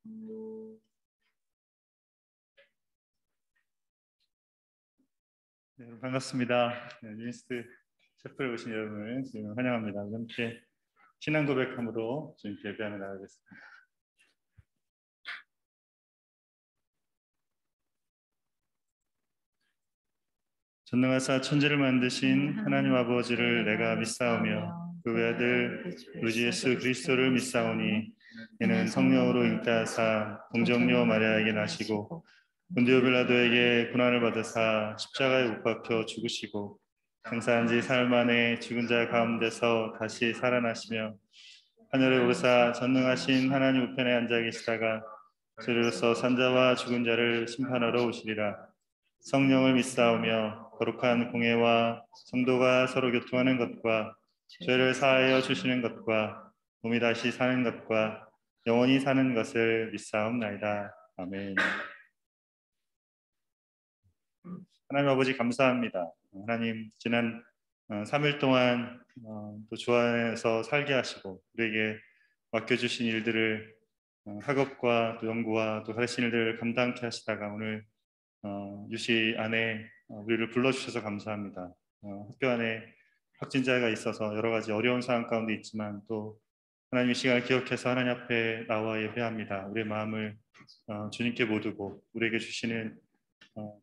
네, 반갑습니다. 유니스트 셰프에 오신 여러분을 지금 환영합니다. 함께 신앙 고백함으로 주님께 예배하며 나가겠습니다. 전능하사 천지를 만드신 하나님 아버지를 내가 믿사오며 그 외아들 우리 예수 그리스도를 믿사오니 이는 성령으로 잉태하사 동정녀 마리아에게 나시고 본디오 빌라도에게 고난을 받으사 십자가에 못 박혀 죽으시고 장사한 지 사흘 만에 죽은 자 가운데서 다시 살아나시며 하늘에 오르사 전능하신 하나님 우편에 앉아 계시다가 저리로서 산자와 죽은 자를 심판하러 오시리라. 성령을 믿사오며 거룩한 공예와 성도가 서로 교통하는 것과 죄를 사하여 주시는 것과 몸이 다시 사는 것과 영원히 사는 것을 믿사옵나이다. 아멘. 하나님 아버지 감사합니다. 하나님 지난 3일 동안 또 주 안에서 살게 하시고 우리에게 맡겨주신 일들을 학업과 또 연구와 또 가르친 일들을 감당케 하시다가 오늘 유시 안에 우리를 불러주셔서 감사합니다. 학교 안에 확진자가 있어서 여러 가지 어려운 상황 가운데 있지만 또 하나님의 시간을 기억해서 하나님 앞에 나와 예배합니다. 우리의 마음을 주님께 모두고 우리에게 주시는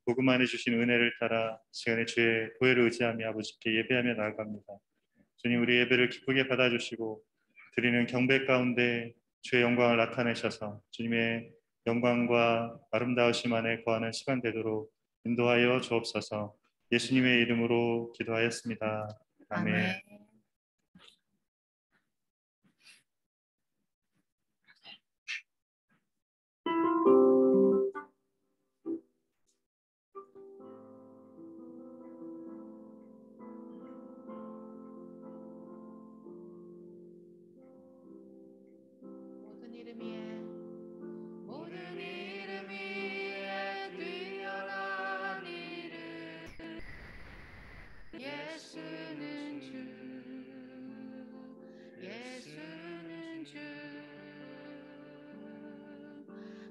복음 안에 주신 은혜를 따라 시간에 주의 보혜를 의지하며 아버지께 예배하며 나아갑니다. 주님 우리 예배를 기쁘게 받아주시고 드리는 경배 가운데 주의 영광을 나타내셔서 주님의 영광과 아름다우심 안에 거하는 시간 되도록 인도하여 주옵소서. 예수님의 이름으로 기도하였습니다. 아멘. 모든 이름 위에 뛰어난 이름 예수는 주 예수는 주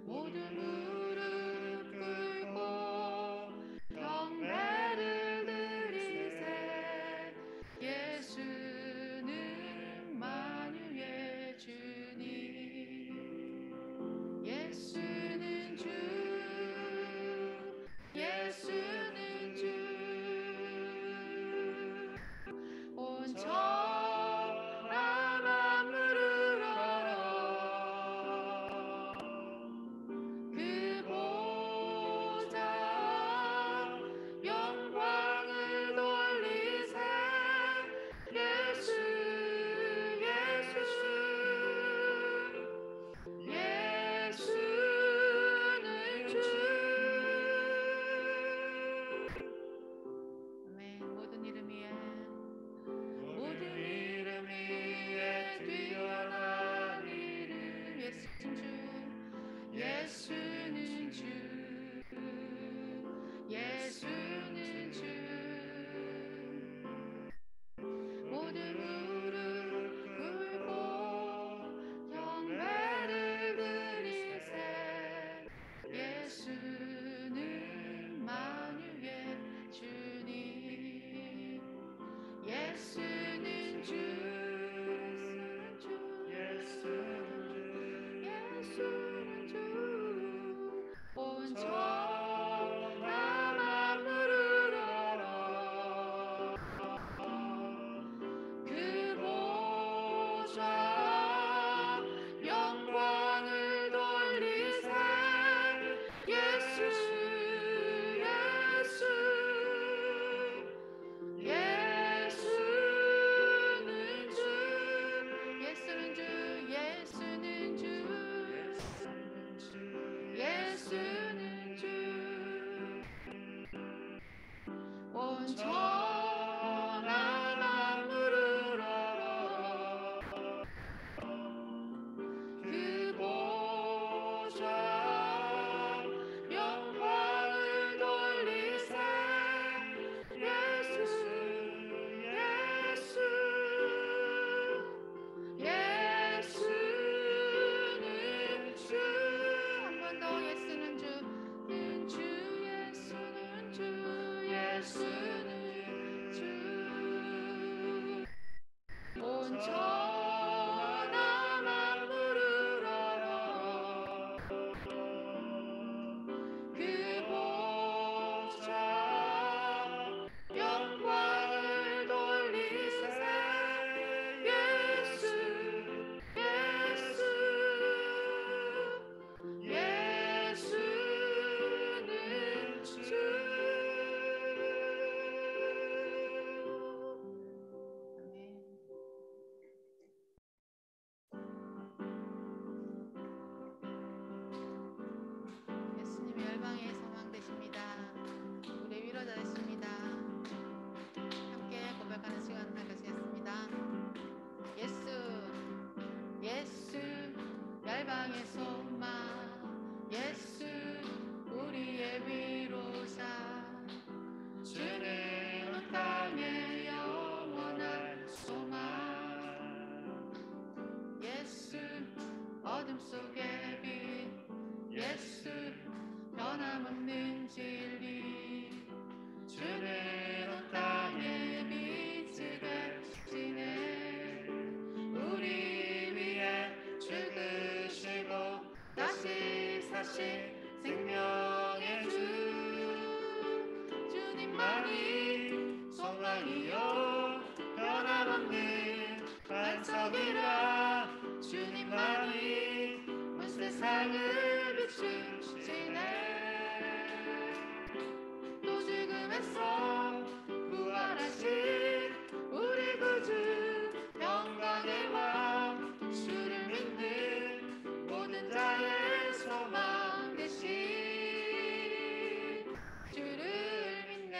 모든 무릎 꿇고 경배를 드리세 예수는 만유의 주님 예수는 주 예수는 주 온 천하 만물을 알아 그 보좌 영광을 돌리세 예수 예수 예수는 주 아멘. 모든 이름 위에 뛰어난 이름 예수는 주 예수는 주 모든 무릎 꿇고 경배를 드리세 예수는 만유의 주님 예수는 주 예수는 주 온 천하 만물을 알아 그 보좌 영광을 돌리세 예수 예수 예수는 주 예수는 주 예수는 주 예수는 주 온 천하 만물을 알아 그 보좌 영광을 돌리세 예수 예수 예수는 주 전함한 물을 알아 그 보좌 영광을 돌리세 예수 예수 예수는 주 예수님 열방의 소망 되십니다. 우리 위로자 되십니다. 함께 고백하는 시간 가지겠습니다. 예수 예수 열방의 소망 예수 우리의 위로자 주는 온 땅의 영원한 소망 예수 어둠 속의 빛 예수 변함없는 진리 주는 온 땅의 빛이 되시네 우리 위해 죽으시고 다시 사신 생명의 주 주님만이 소망이요 변함없는 반석이라 주님만이 온 세상을 비추시네 또 죽음에서 부활하신 우리 구주 영광의 왕 주를 믿는 모든 자의 소망 되신 주를 믿네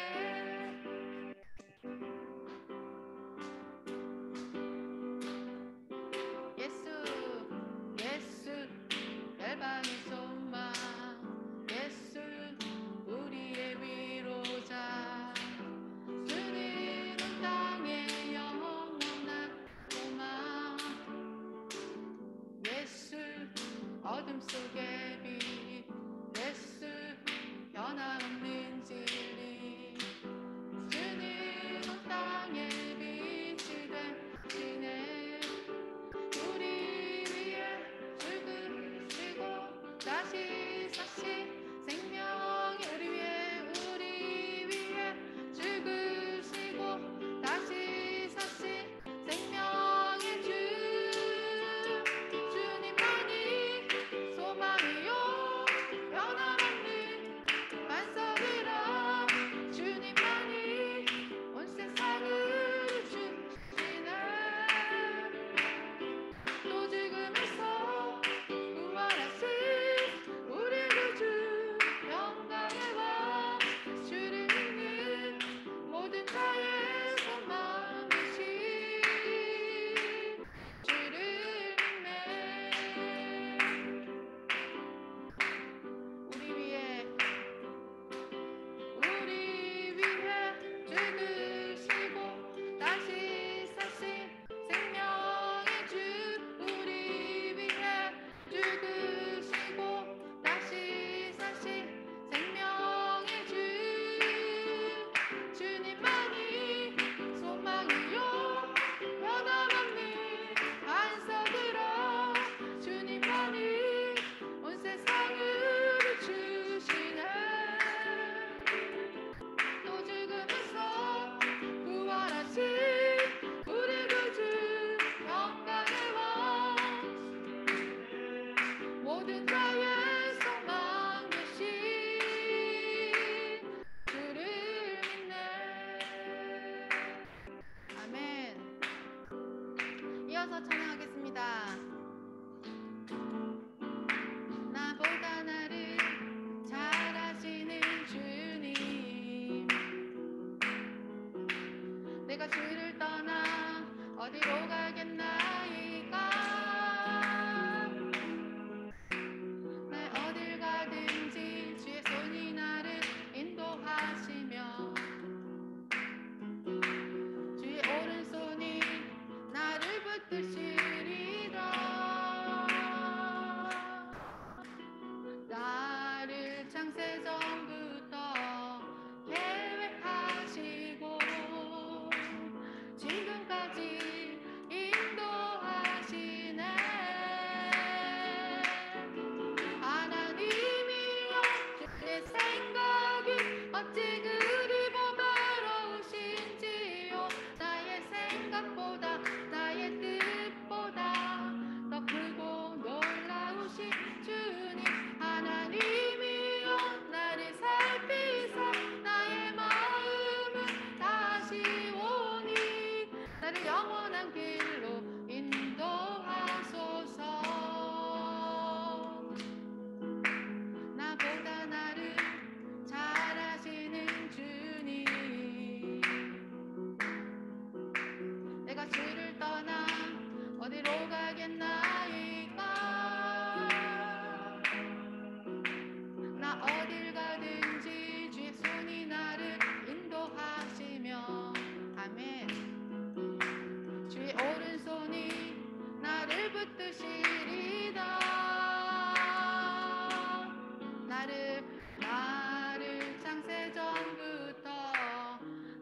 예수 예수 열방의 소망 예수 우리의 위로자 주는 온 땅의 영원한 소망 예수 어둠 속의 빛 예수 변함없는 진리 주는 온 땅의 빛이 되시네 우리 위해 죽으시고 다시 사신 생명의 우리 위해 죽으시고 다시 사신 생명의 주 주님만이 소망이요 변함없는 반석이라 주님만이 온 세상을 주시네 또 죽음에서 부활하신 우리 구주 영광의 왕 주를 믿는 모든 자의 소망 되신 주를 믿네 우리 위해 죽으시고 다시 사신 생명의 주 우리 위해 죽으시고 다시 사신 생명의 주 주님만이 소망이요 변함없는 반석이라 주님만이 온 세상을 비추시네 또 죽음에서 부활하신 우리 구주 영광의 왕 모든 자의 소망 되신 주를 믿네 아멘 이어서 찬양하겠습니다 나보다 나를 잘 아시는 주님 내가 주를 떠나 어디로 가겠나이까 내 어딜 가든지 주의 손이 나를 인도하시며 주의 오른손이 나를 붙드시리라 나를 창세전부터 계획하시고 지금까지 인도 알겠나이까 나 어딜 가든지 주의 손이 나를 인도하시며 아멘 주의 오른손이 나를 붙드시리다 나를 창세전부터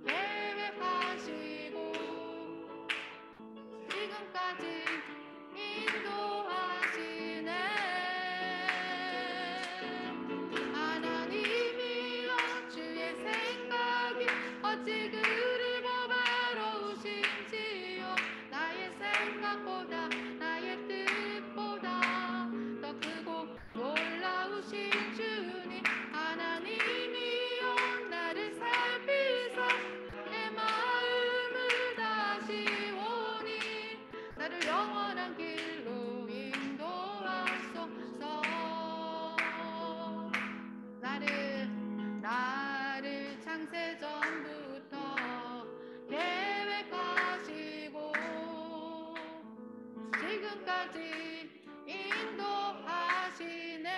계획하시고 지금까지 인도하시네 하나님이여 주의 생각이 어찌 그리 보배로우신지요 나의 생각보다 나의 뜻보다 더 크고 놀라우신 주님 하나님이여 나를 살피사 내 마음을 다시 오니 나를 영원한 길로 인도하소서 나를 창세전부터 계획하시고 지금까지 인도하시네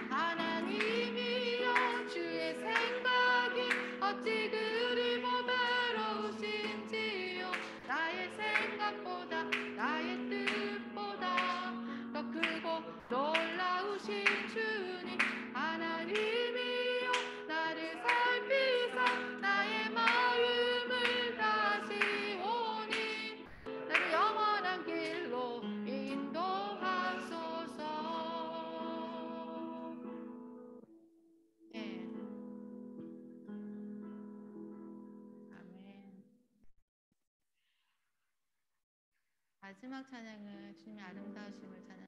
하나님이여 주의 생각이 어찌 그리 보배로우신지요 나의 생각보다 나의 뜻보다 더 크고 놀라우신 주님 하나님이여 나를 살피사 나의 마음을 다시 오니 나를 영원한 길로 인도하소서 네. 아멘 마지막 찬양은 주님의 아름다우심을 찬양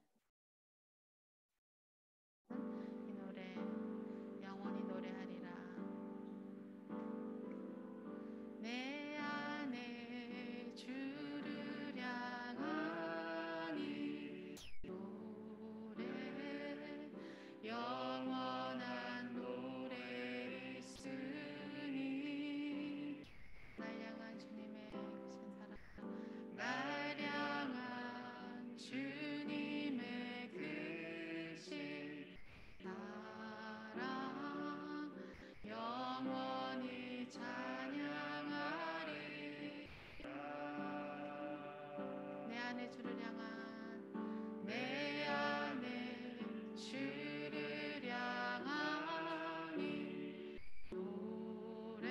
이 노래 영원히 노래하리라 내 안에 주를 향하니 노래 영원한 노래 있으니 날 향한 주님의 크신 사랑 날 향한 주님의 크신 사랑 영원히 찬양하리 내 안에 주를 향하니 노래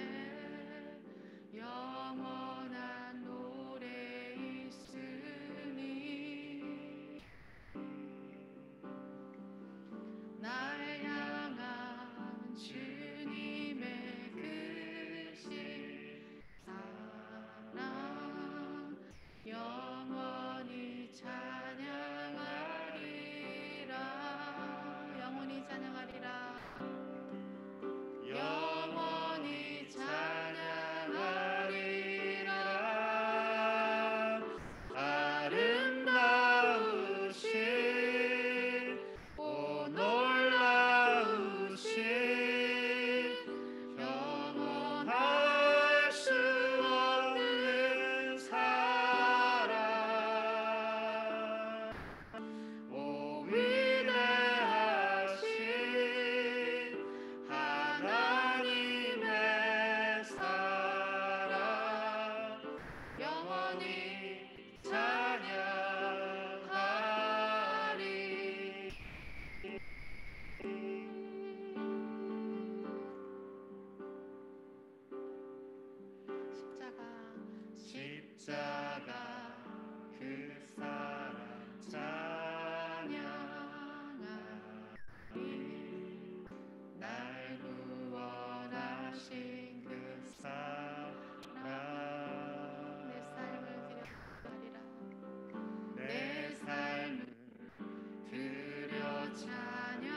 영원한 노래 있으니 날 향한 주님의 크신 사랑 영원히 찬양하리라 영원히 찬양하리라 영원히 찬양하리라 아름다우신 오 놀라우신 영원할 수 없는 사랑 오 위대하신 하나님의 사랑 영원히 찬양하리 십자가 그 사랑 찬양하리 날 구원하신 그 사랑 내 삶을 드려드리라 내 삶을 드려 찬양하리라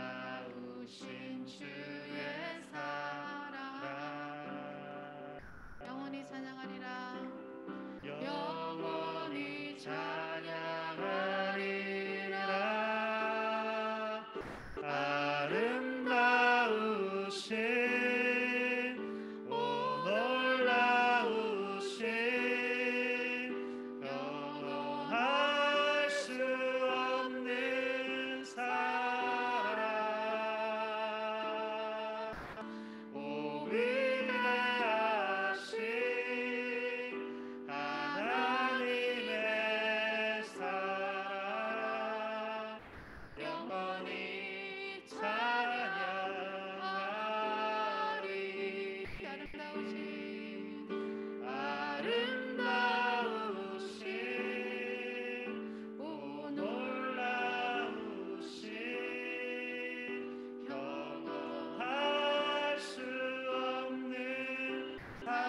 놀라우신 주의 사랑 영원히 찬양하리. 아름다우신 오 놀라우신 영원할 수 없는 사랑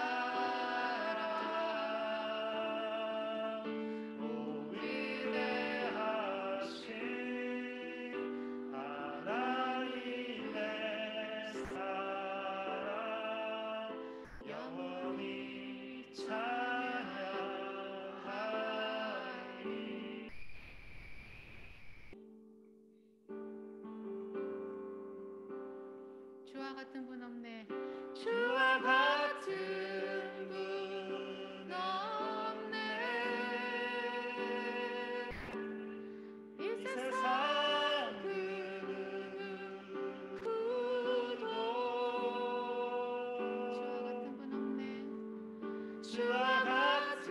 오 위대하신 하나님의 사랑 영원히 찬양하리. 주와 같은 분 없네. 주와 같은 분 없네. 이 세상 그 누구도 주와 같은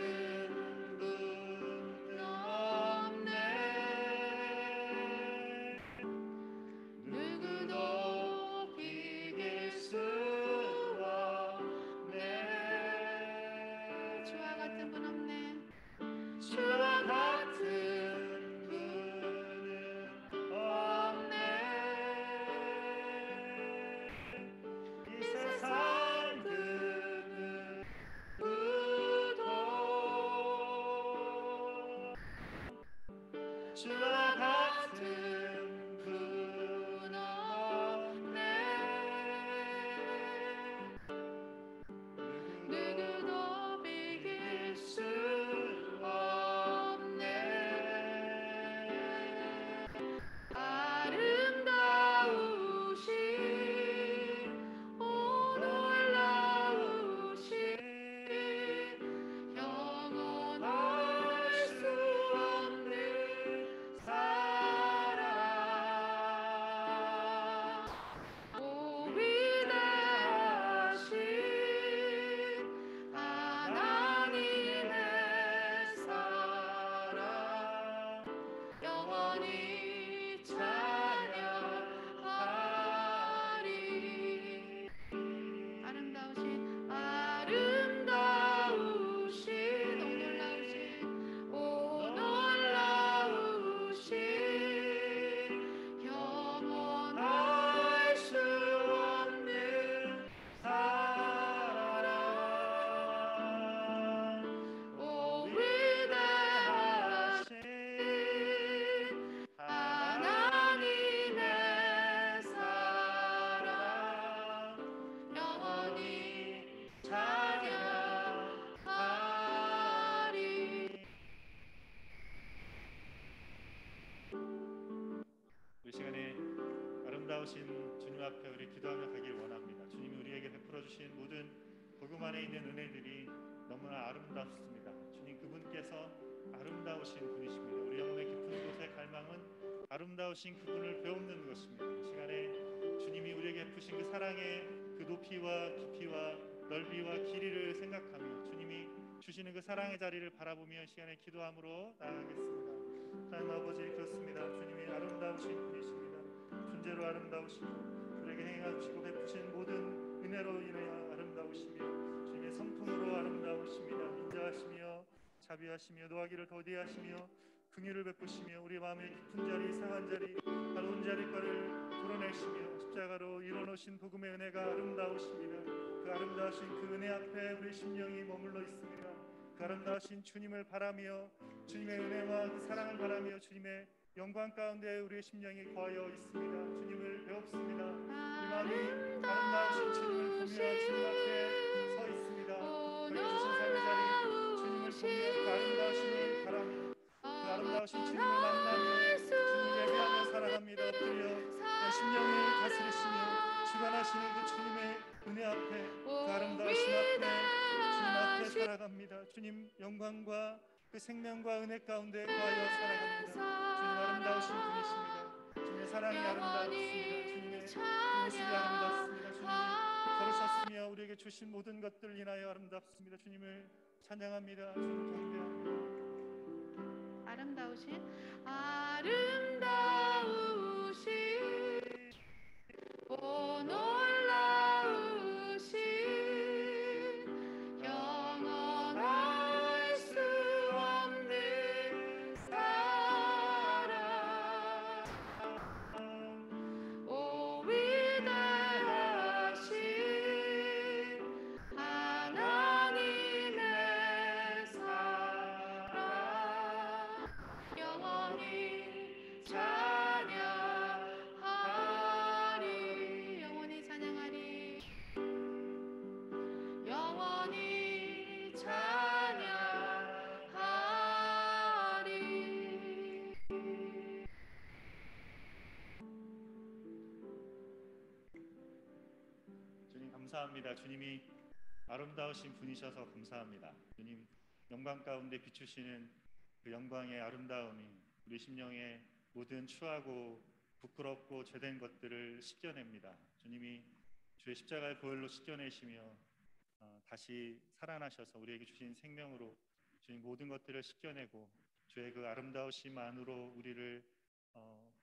분 없네. 누구도 비길 수 없네. 주와 같은 분 없네. 주와 같은 분은 없네. 이 세상 그 누구도 주와 같은 분 없네. 누구도 비길 수 없네. 아름다우신 오 놀라우신 영원할 수 없는 사랑 오 위대하신 하나님의 사랑 영원히 찬양하리. 아름다우신 오 놀라우신 영원할 수 없는 사랑 오 위대하신 하나님의 사랑 영원히 찬양하리. 이 시간에 아름다우신 주님 앞에 우리 기도하며 가길 원합니다. 주님이 우리에게 베풀어 주신 모든 복음 안에 있는 은혜들이 너무나 아름답습니다. 주님 그분께서 아름다우신 분이십니다. 우리 영혼의 깊은 곳의 갈망은 아름다우신 그분을 배우는 것입니다. 이 시간에 주님이 우리에게 베푸신 그 사랑의 그 높이와 깊이와 넓이와 길이를 생각하며 주님이 주시는 그 사랑의 자리를 바라보며 이 시간에 기도함으로 나아가겠습니다. 하나님 아버지 그렇습니다. 주님이 아름다우신 분이십니다. 존재로 아름다우시고 우리에게 행하시고 베푸신 모든 은혜로 인하여 아름다우시며 주님의 성품으로 아름다우십니다. 인자하시며 자비하시며 노하기를 더디하시며 긍휼을 베푸시며 우리 마음의 깊은 자리 상한 자리 가로운 자리가를 드러내시며 십자가로 이뤄놓으신 복음의 은혜가 아름다우십니다. 그 아름다우신 그 은혜 앞에 우리 심령이 머물러 있습니다. 그 아름다우신 주님을 바라며 주님의 은혜와 그 사랑을 바라며 주님의 영광 가운데 우리의 심령이 거하여 있습니다. 주님을 배웁습니다. 우리 마음이 아름다우신 주님을 보며 주님 앞에 서 있습니다. 우리의 주신 삶의 자리 주님을 보며 그 아름다우심을 바라며 그 아름다우신 주님을 만나며 주님을 예배하며 살아갑니다. 엎드려 내 심령을 다스리시며 주관하시는 그 주님의 은혜 앞에 그 아름다우심 앞에 주님 앞에 살아갑니다. 주님 영광과 그 생명과 은혜 가운데 거하여 살아갑니다. 주님 아름다우신 분이십니다. 주님의 사랑이 아름다우십니다. 주님의 모습이 아름답습니다. 주님이 걸으셨으며 우리에게 주신 모든 것들 인하여 아름답습니다. 주님을 찬양합니다. 주님 경배합니다. 아름다우신 감사합니다. 주님이 아름다우신 분이셔서 감사합니다. 주님 영광 가운데 비추시는 그 영광의 아름다움이 우리 심령의 모든 추하고 부끄럽고 죄된 것들을 씻겨냅니다. 주님이 주의 십자가의 보혈로 씻겨내시며 다시 살아나셔서 우리에게 주신 생명으로 주님 모든 것들을 씻겨내고 주의 그 아름다우심 안으로 우리를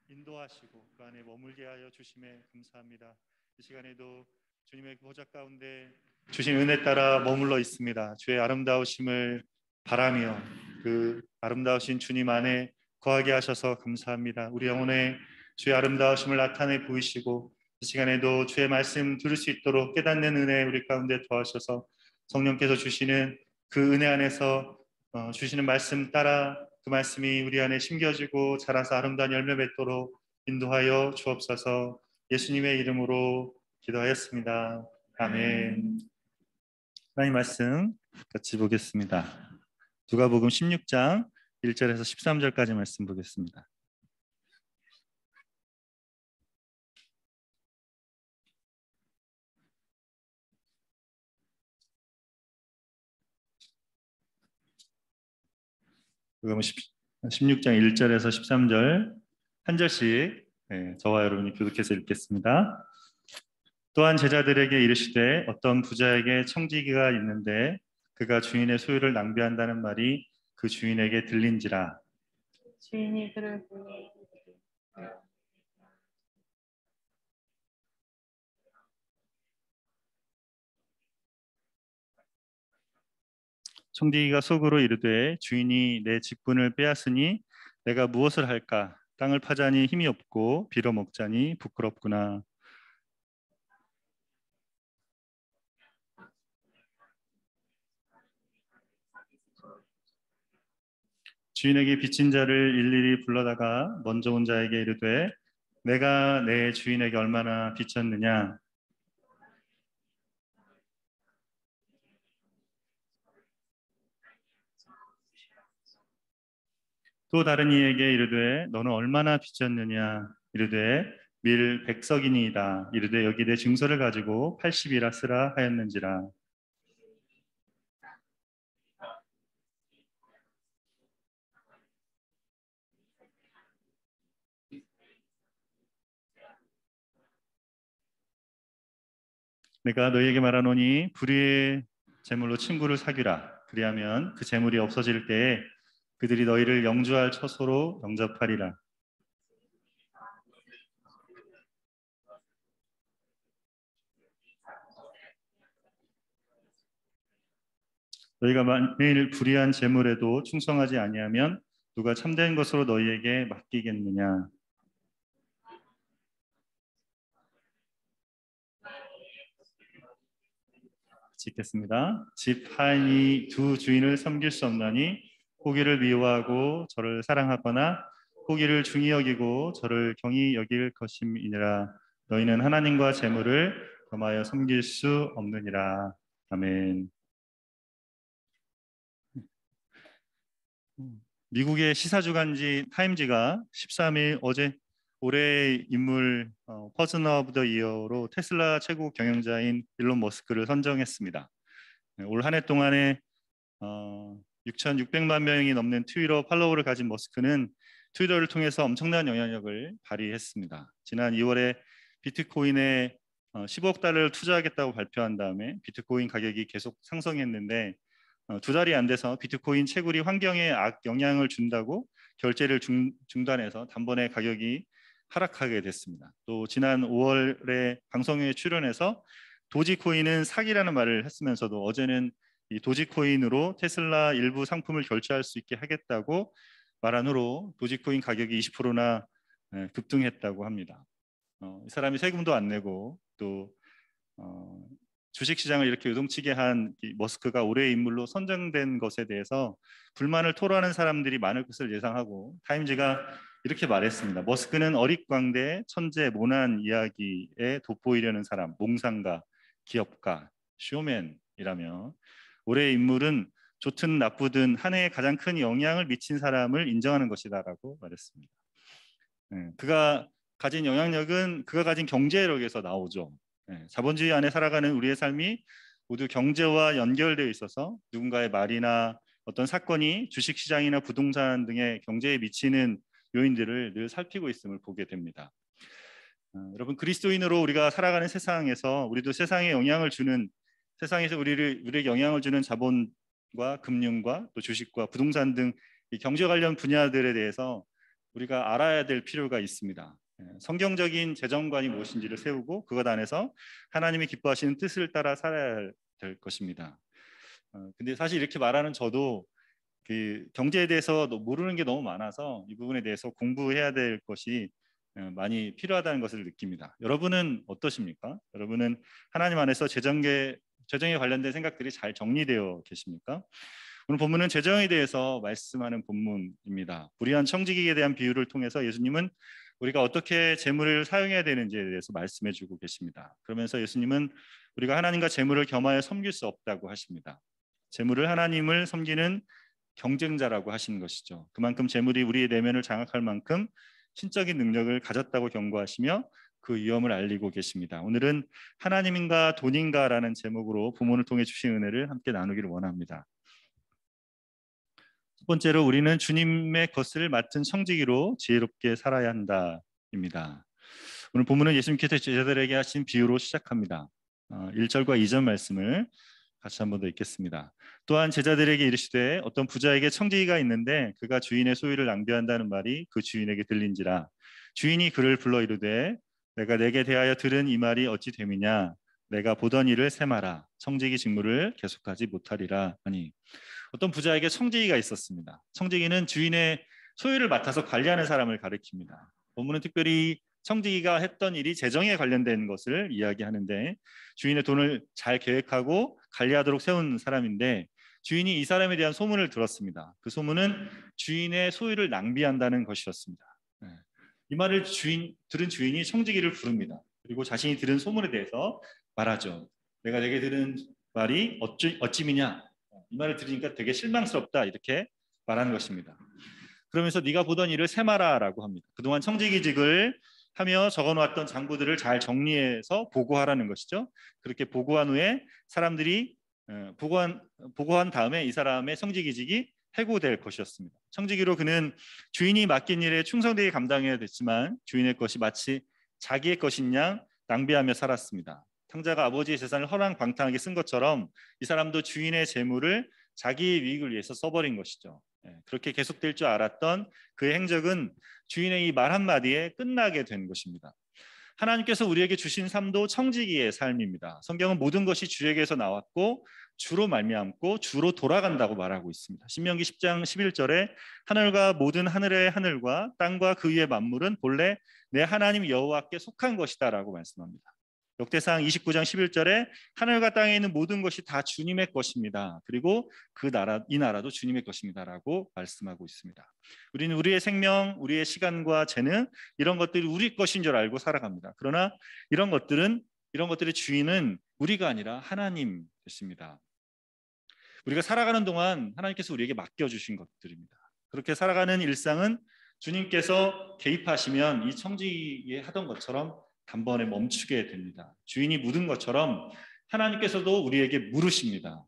인도하시고 그 안에 머물게 하여 주심에 감사합니다. 이 시간에도 주님의 보좌 가운데 주신 은혜 따라 머물러 있습니다. 주의 아름다우심을 바라며 그 아름다우신 주님 안에 거하게 하셔서 감사합니다. 우리 영혼에 주의 아름다우심을 나타내 보이시고 이 시간에도 주의 말씀 들을 수 있도록 깨닫는 은혜 우리 가운데 더하셔서 성령께서 주시는 그 은혜 안에서 주시는 말씀 따라 그 말씀이 우리 안에 심겨지고 자라서 아름다운 열매 맺도록 인도하여 주옵소서. 예수님의 이름으로 기도하였습니다. 아멘. 하나님 말씀 같이 보겠습니다. 누가복음 16장 1절에서 13절까지 말씀 보겠습니다. 누가복음 16장 1절에서 13절 한 절씩 저와 여러분이 교독해서 읽겠습니다. 또한 제자들에게 이르시되 어떤 부자에게 청지기가 있는데 그가 주인의 소유를 낭비한다는 말이 그 주인에게 들린지라. 주인이 그를 보니 청지기가 속으로 이르되 주인이 내 직분을 빼앗으니 내가 무엇을 할까? 땅을 파자니 힘이 없고 빌어먹자니 부끄럽구나. 주인에게 빚진 자를 일일이 불러다가 먼저 온 자에게 이르되 내가 내 주인에게 얼마나 빚졌느냐? 또 다른 이에게 이르되 너는 얼마나 빚졌느냐? 이르되 밀 100석이니이다. 이르되 여기 내 증서를 가지고 80이라 쓰라 하였는지라. 내가 너희에게 말하노니 불의의 재물로 친구를 사귀라. 그리하면 그 재물이 없어질 때에 그들이 너희를 영주할 처소로 영접하리라. 너희가 만일 불의한 재물에도 충성하지 아니하면 누가 참된 것으로 너희에게 맡기겠느냐? 읽겠습니다. 집 하인이 두 주인을 섬길 수 없나니 고기를 미워하고 저를 사랑하거나 고기를 중히 여기고 저를 경히 여길 것임이니라. 너희는 하나님과 재물을 겸하여 섬길 수 없느니라. 아멘. 미국의 시사주간지 타임지가 13일 어제 올해의 인물 퍼슨 오브 더 이어로 테슬라 최고 경영자인 일론 머스크를 선정했습니다. 올 한 해 동안에 6,600만 명이 넘는 트위터 팔로워를 가진 머스크는 트위터를 통해서 엄청난 영향력을 발휘했습니다. 지난 2월에 비트코인에 10억 달러를 투자하겠다고 발표한 다음에 비트코인 가격이 계속 상승했는데 두 달이 안 돼서 비트코인 채굴이 환경에 악영향을 준다고 결제를 중단해서 단번에 가격이 하락하게 됐습니다. 또 지난 5월에 방송에 출연해서 도지코인은 사기라는 말을 했으면서도 어제는 이 도지코인으로 테슬라 일부 상품을 결제할 수 있게 하겠다고 말한 후로 도지코인 가격이 20%나 급등했다고 합니다. 이 사람이 세금도 안 내고 또 주식시장을 이렇게 요동치게 한 머스크가 올해의 인물로 선정된 것에 대해서 불만을 토로하는 사람들이 많을 것을 예상하고 타임지가 이렇게 말했습니다. 머스크는 어릿광대, 천재, 모난 이야기에 돋보이려는 사람, 몽상가, 기업가, 쇼맨이라며 올해의 인물은 좋든 나쁘든 한 해에 가장 큰 영향을 미친 사람을 인정하는 것이다라고 말했습니다. 그가 가진 영향력은 그가 가진 경제력에서 나오죠. 자본주의 안에 살아가는 우리의 삶이 모두 경제와 연결되어 있어서 누군가의 말이나 어떤 사건이 주식시장이나 부동산 등의 경제에 미치는 요인들을 늘 살피고 있음을 보게 됩니다. 여러분, 그리스도인으로 우리가 살아가는 세상에서 우리도 세상에 영향을 주는, 세상에서 우리에게 영향을 주는 자본과 금융과 또 주식과 부동산 등 이 경제 관련 분야들에 대해서 우리가 알아야 될 필요가 있습니다. 성경적인 재정관이 무엇인지를 세우고 그것 안에서 하나님이 기뻐하시는 뜻을 따라 살아야 될 것입니다. 근데 사실 이렇게 말하는 저도 그 경제에 대해서 모르는 게 너무 많아서 이 부분에 대해서 공부해야 될 것이 많이 필요하다는 것을 느낍니다. 여러분은 어떠십니까? 여러분은 하나님 안에서 재정에 관련된 생각들이 잘 정리되어 계십니까? 오늘 본문은 재정에 대해서 말씀하는 본문입니다. 불의한 청지기에 대한 비유를 통해서 예수님은 우리가 어떻게 재물을 사용해야 되는지에 대해서 말씀해주고 계십니다. 그러면서 예수님은 우리가 하나님과 재물을 겸하여 섬길 수 없다고 하십니다. 재물을 하나님을 섬기는 경쟁자라고 하시는 것이죠. 그만큼 재물이 우리의 내면을 장악할 만큼 신적인 능력을 가졌다고 경고하시며 그 위험을 알리고 계십니다. 오늘은 하나님인가 돈인가라는 제목으로 본문을 통해 주신 은혜를 함께 나누기를 원합니다. 첫 번째로 우리는 주님의 것을 맡은 청지기로 지혜롭게 살아야 한다입니다. 오늘 본문은 예수님께서 제자들에게 하신 비유로 시작합니다. 1절과 2절 말씀을 같이 한번 더 읽겠습니다. 또한 제자들에게 이르시되 어떤 부자에게 청지기가 있는데 그가 주인의 소유를 낭비한다는 말이 그 주인에게 들린지라. 주인이 그를 불러 이르되 내가 내게 대하여 들은 이 말이 어찌 됨이냐. 내가 보던 일을 세마라. 청지기 직무를 계속하지 못하리라 하니. 어떤 부자에게 청지기가 있었습니다. 청지기는 주인의 소유를 맡아서 관리하는 사람을 가리킵니다. 본문은 특별히 청지기가 했던 일이 재정에 관련된 것을 이야기하는데 주인의 돈을 잘 계획하고 관리하도록 세운 사람인데 주인이 이 사람에 대한 소문을 들었습니다. 그 소문은 주인의 소유를 낭비한다는 것이었습니다. 이 말을 들은 주인이 청지기를 부릅니다. 그리고 자신이 들은 소문에 대해서 말하죠. 내가 내게 들은 말이 어찌미냐. 이 말을 들으니까 되게 실망스럽다 이렇게 말하는 것입니다. 그러면서 네가 보던 일을 세마라라고 합니다. 그동안 청지기직을 하며 적어놓았던 장부들을 잘 정리해서 보고하라는 것이죠. 그렇게 보고한 후에 사람들이 보고한 다음에 이 사람의 청지기직이 해고될 것이었습니다. 청지기로 그는 주인이 맡긴 일에 충성되게 감당해야 됐지만 주인의 것이 마치 자기의 것인 양 낭비하며 살았습니다. 탕자가 아버지의 재산을 허랑방탕하게 쓴 것처럼 이 사람도 주인의 재물을 자기의 유익을 위해서 써버린 것이죠. 그렇게 계속될 줄 알았던 그의 행적은 주인의 이 말 한마디에 끝나게 된 것입니다. 하나님께서 우리에게 주신 삶도 청지기의 삶입니다. 성경은 모든 것이 주에게서 나왔고 주로 말미암고 주로 돌아간다고 말하고 있습니다. 신명기 10장 11절에 하늘과 모든 하늘의 하늘과 땅과 그 위의 만물은 본래 내 하나님 여호와께 속한 것이다라고 말씀합니다. 역대상 29장 11절에 하늘과 땅에 있는 모든 것이 다 주님의 것입니다. 그리고 이 나라도 주님의 것입니다라고 말씀하고 있습니다. 우리는 우리의 생명, 우리의 시간과 재능 이런 것들이 우리 것인 줄 알고 살아갑니다. 그러나 이런 것들의 주인은 우리가 아니라 하나님 되십니다. 우리가 살아가는 동안 하나님께서 우리에게 맡겨주신 것들입니다. 그렇게 살아가는 일상은 주님께서 개입하시면 이 청지기에 하던 것처럼 단번에 멈추게 됩니다. 주인이 묻은 것처럼 하나님께서도 우리에게 물으십니다.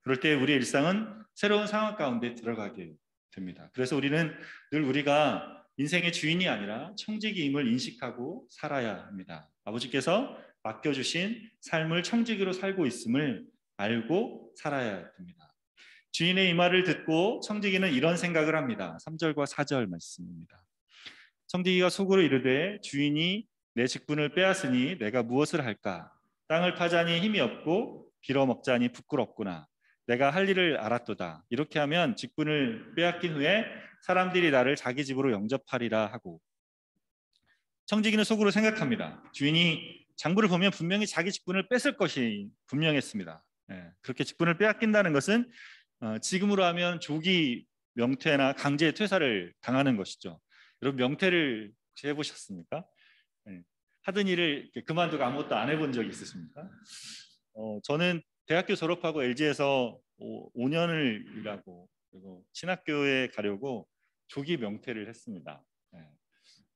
그럴 때 우리의 일상은 새로운 상황 가운데 들어가게 됩니다. 그래서 우리는 늘 우리가 인생의 주인이 아니라 청지기임을 인식하고 살아야 합니다. 아버지께서 맡겨주신 삶을 청지기로 살고 있음을 알고 살아야 됩니다. 주인의 이 말을 듣고 청지기는 이런 생각을 합니다. 3절과 4절 말씀입니다. 청지기가 속으로 이르되 주인이 내 직분을 빼앗으니 내가 무엇을 할까? 땅을 파자니 힘이 없고 빌어먹자니 부끄럽구나. 내가 할 일을 알았도다. 이렇게 하면 직분을 빼앗긴 후에 사람들이 나를 자기 집으로 영접하리라 하고. 청지기는 속으로 생각합니다. 주인이 장부를 보면 분명히 자기 직분을 뺏을 것이 분명했습니다. 그렇게 직분을 빼앗긴다는 것은 지금으로 하면 조기 명퇴나 강제 퇴사를 당하는 것이죠. 여러분 명퇴를 혹시 해보셨습니까? 하던 일을 그만두고 아무것도 안 해본 적이 있으십니까? 저는 대학교 졸업하고 LG에서 5년을 일하고 그리고 신학교에 가려고 조기 명퇴를 했습니다.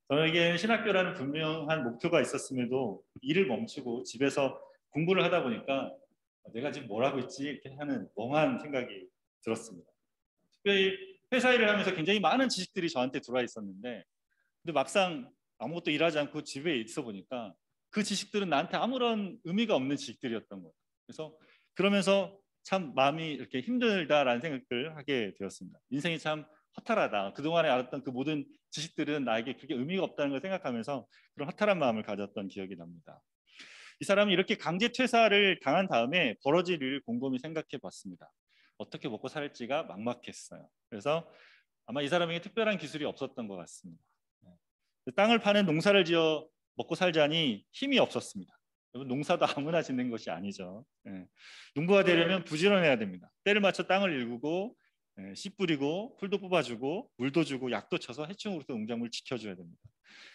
저에게 신학교라는 분명한 목표가 있었음에도 일을 멈추고 집에서 공부를 하다 보니까 내가 지금 뭘 하고 있지 이렇게 하는 멍한 생각이 들었습니다. 특별히 회사 일을 하면서 굉장히 많은 지식들이 저한테 들어와 있었는데 근데 막상 아무것도 일하지 않고 집에 있어 보니까 그 지식들은 나한테 아무런 의미가 없는 지식들이었던 거예요. 그래서 그러면서 참 마음이 이렇게 힘들다라는 생각을 하게 되었습니다. 인생이 참 허탈하다. 그동안에 알았던 그 모든 지식들은 나에게 그게 의미가 없다는 걸 생각하면서 그런 허탈한 마음을 가졌던 기억이 납니다. 이 사람이 이렇게 강제 퇴사를 당한 다음에 벌어질 일을 곰곰이 생각해 봤습니다. 어떻게 먹고 살지가 막막했어요. 그래서 아마 이 사람에게 특별한 기술이 없었던 것 같습니다. 땅을 파는 농사를 지어 먹고 살자니 힘이 없었습니다. 여러분 농사도 아무나 짓는 것이 아니죠. 농부가 되려면 부지런해야 됩니다. 때를 맞춰 땅을 일구고 씨 뿌리고 풀도 뽑아주고 물도 주고 약도 쳐서 해충으로부터 농작물을 지켜줘야 됩니다.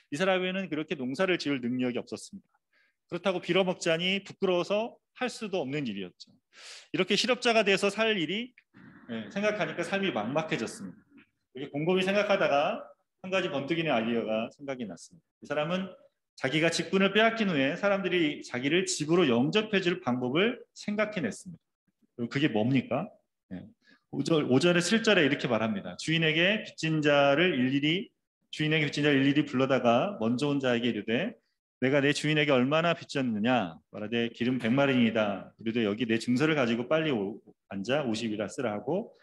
이 사람에게는 그렇게 농사를 지을 능력이 없었습니다. 그렇다고 빌어먹자니 부끄러워서 할 수도 없는 일이었죠. 이렇게 실업자가 돼서 살 일이 생각하니까 삶이 막막해졌습니다. 이렇게 곰곰이 생각하다가 한 가지 번뜩이는 아이디어가 생각이 났습니다. 이 사람은 자기가 직분을 빼앗긴 후에 사람들이 자기를 집으로 영접해줄 방법을 생각해냈습니다. 그게 뭡니까? 5절에 7절에 이렇게 말합니다. 주인에게 빚진 자를 일일이 불러다가 먼저 온 자에게 이르되 내가 내 주인에게 얼마나 빚졌느냐 말하되 기름 100마리이다. 이르되 여기 내 증서를 가지고 빨리 앉아 50이라 쓰라 하고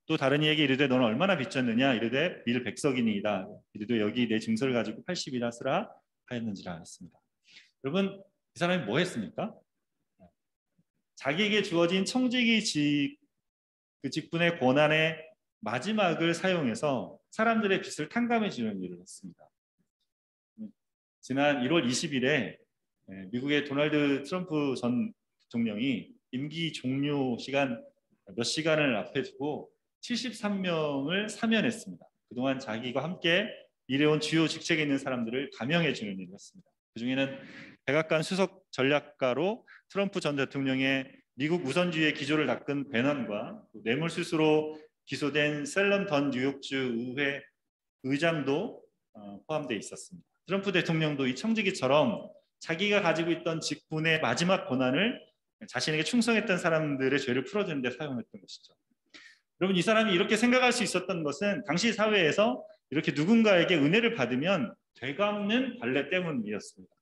또 다른 이에게 이르되 너는 얼마나 빚졌느냐 이르되 밀 100석이니이다. 이르되 여기 내 증서를 가지고 80이라 쓰라 하였는지라 했습니다. 여러분 이 사람이 뭐 했습니까? 자기에게 주어진 그 직분의 권한의 마지막을 사용해서 사람들의 빚을 탕감해 주는 일을 했습니다. 지난 1월 20일에 미국의 도널드 트럼프 전 대통령이 임기 종료 시간 몇 시간을 앞에 두고 73명을 사면했습니다. 그동안 자기와 함께 일해온 주요 직책에 있는 사람들을 감형해 주는 일을 했습니다. 그중에는 백악관 수석 전략가로 트럼프 전 대통령의 미국 우선주의의 기조를 닦은 베넌과 뇌물수수로 기소된 셀런 던 뉴욕주 의회 의장도 포함되어 있었습니다. 트럼프 대통령도 이 청지기처럼 자기가 가지고 있던 직분의 마지막 권한을 자신에게 충성했던 사람들의 죄를 풀어주는 데 사용했던 것이죠. 여러분 이 사람이 이렇게 생각할 수 있었던 것은 당시 사회에서 이렇게 누군가에게 은혜를 받으면 되갚는 관례 때문이었습니다.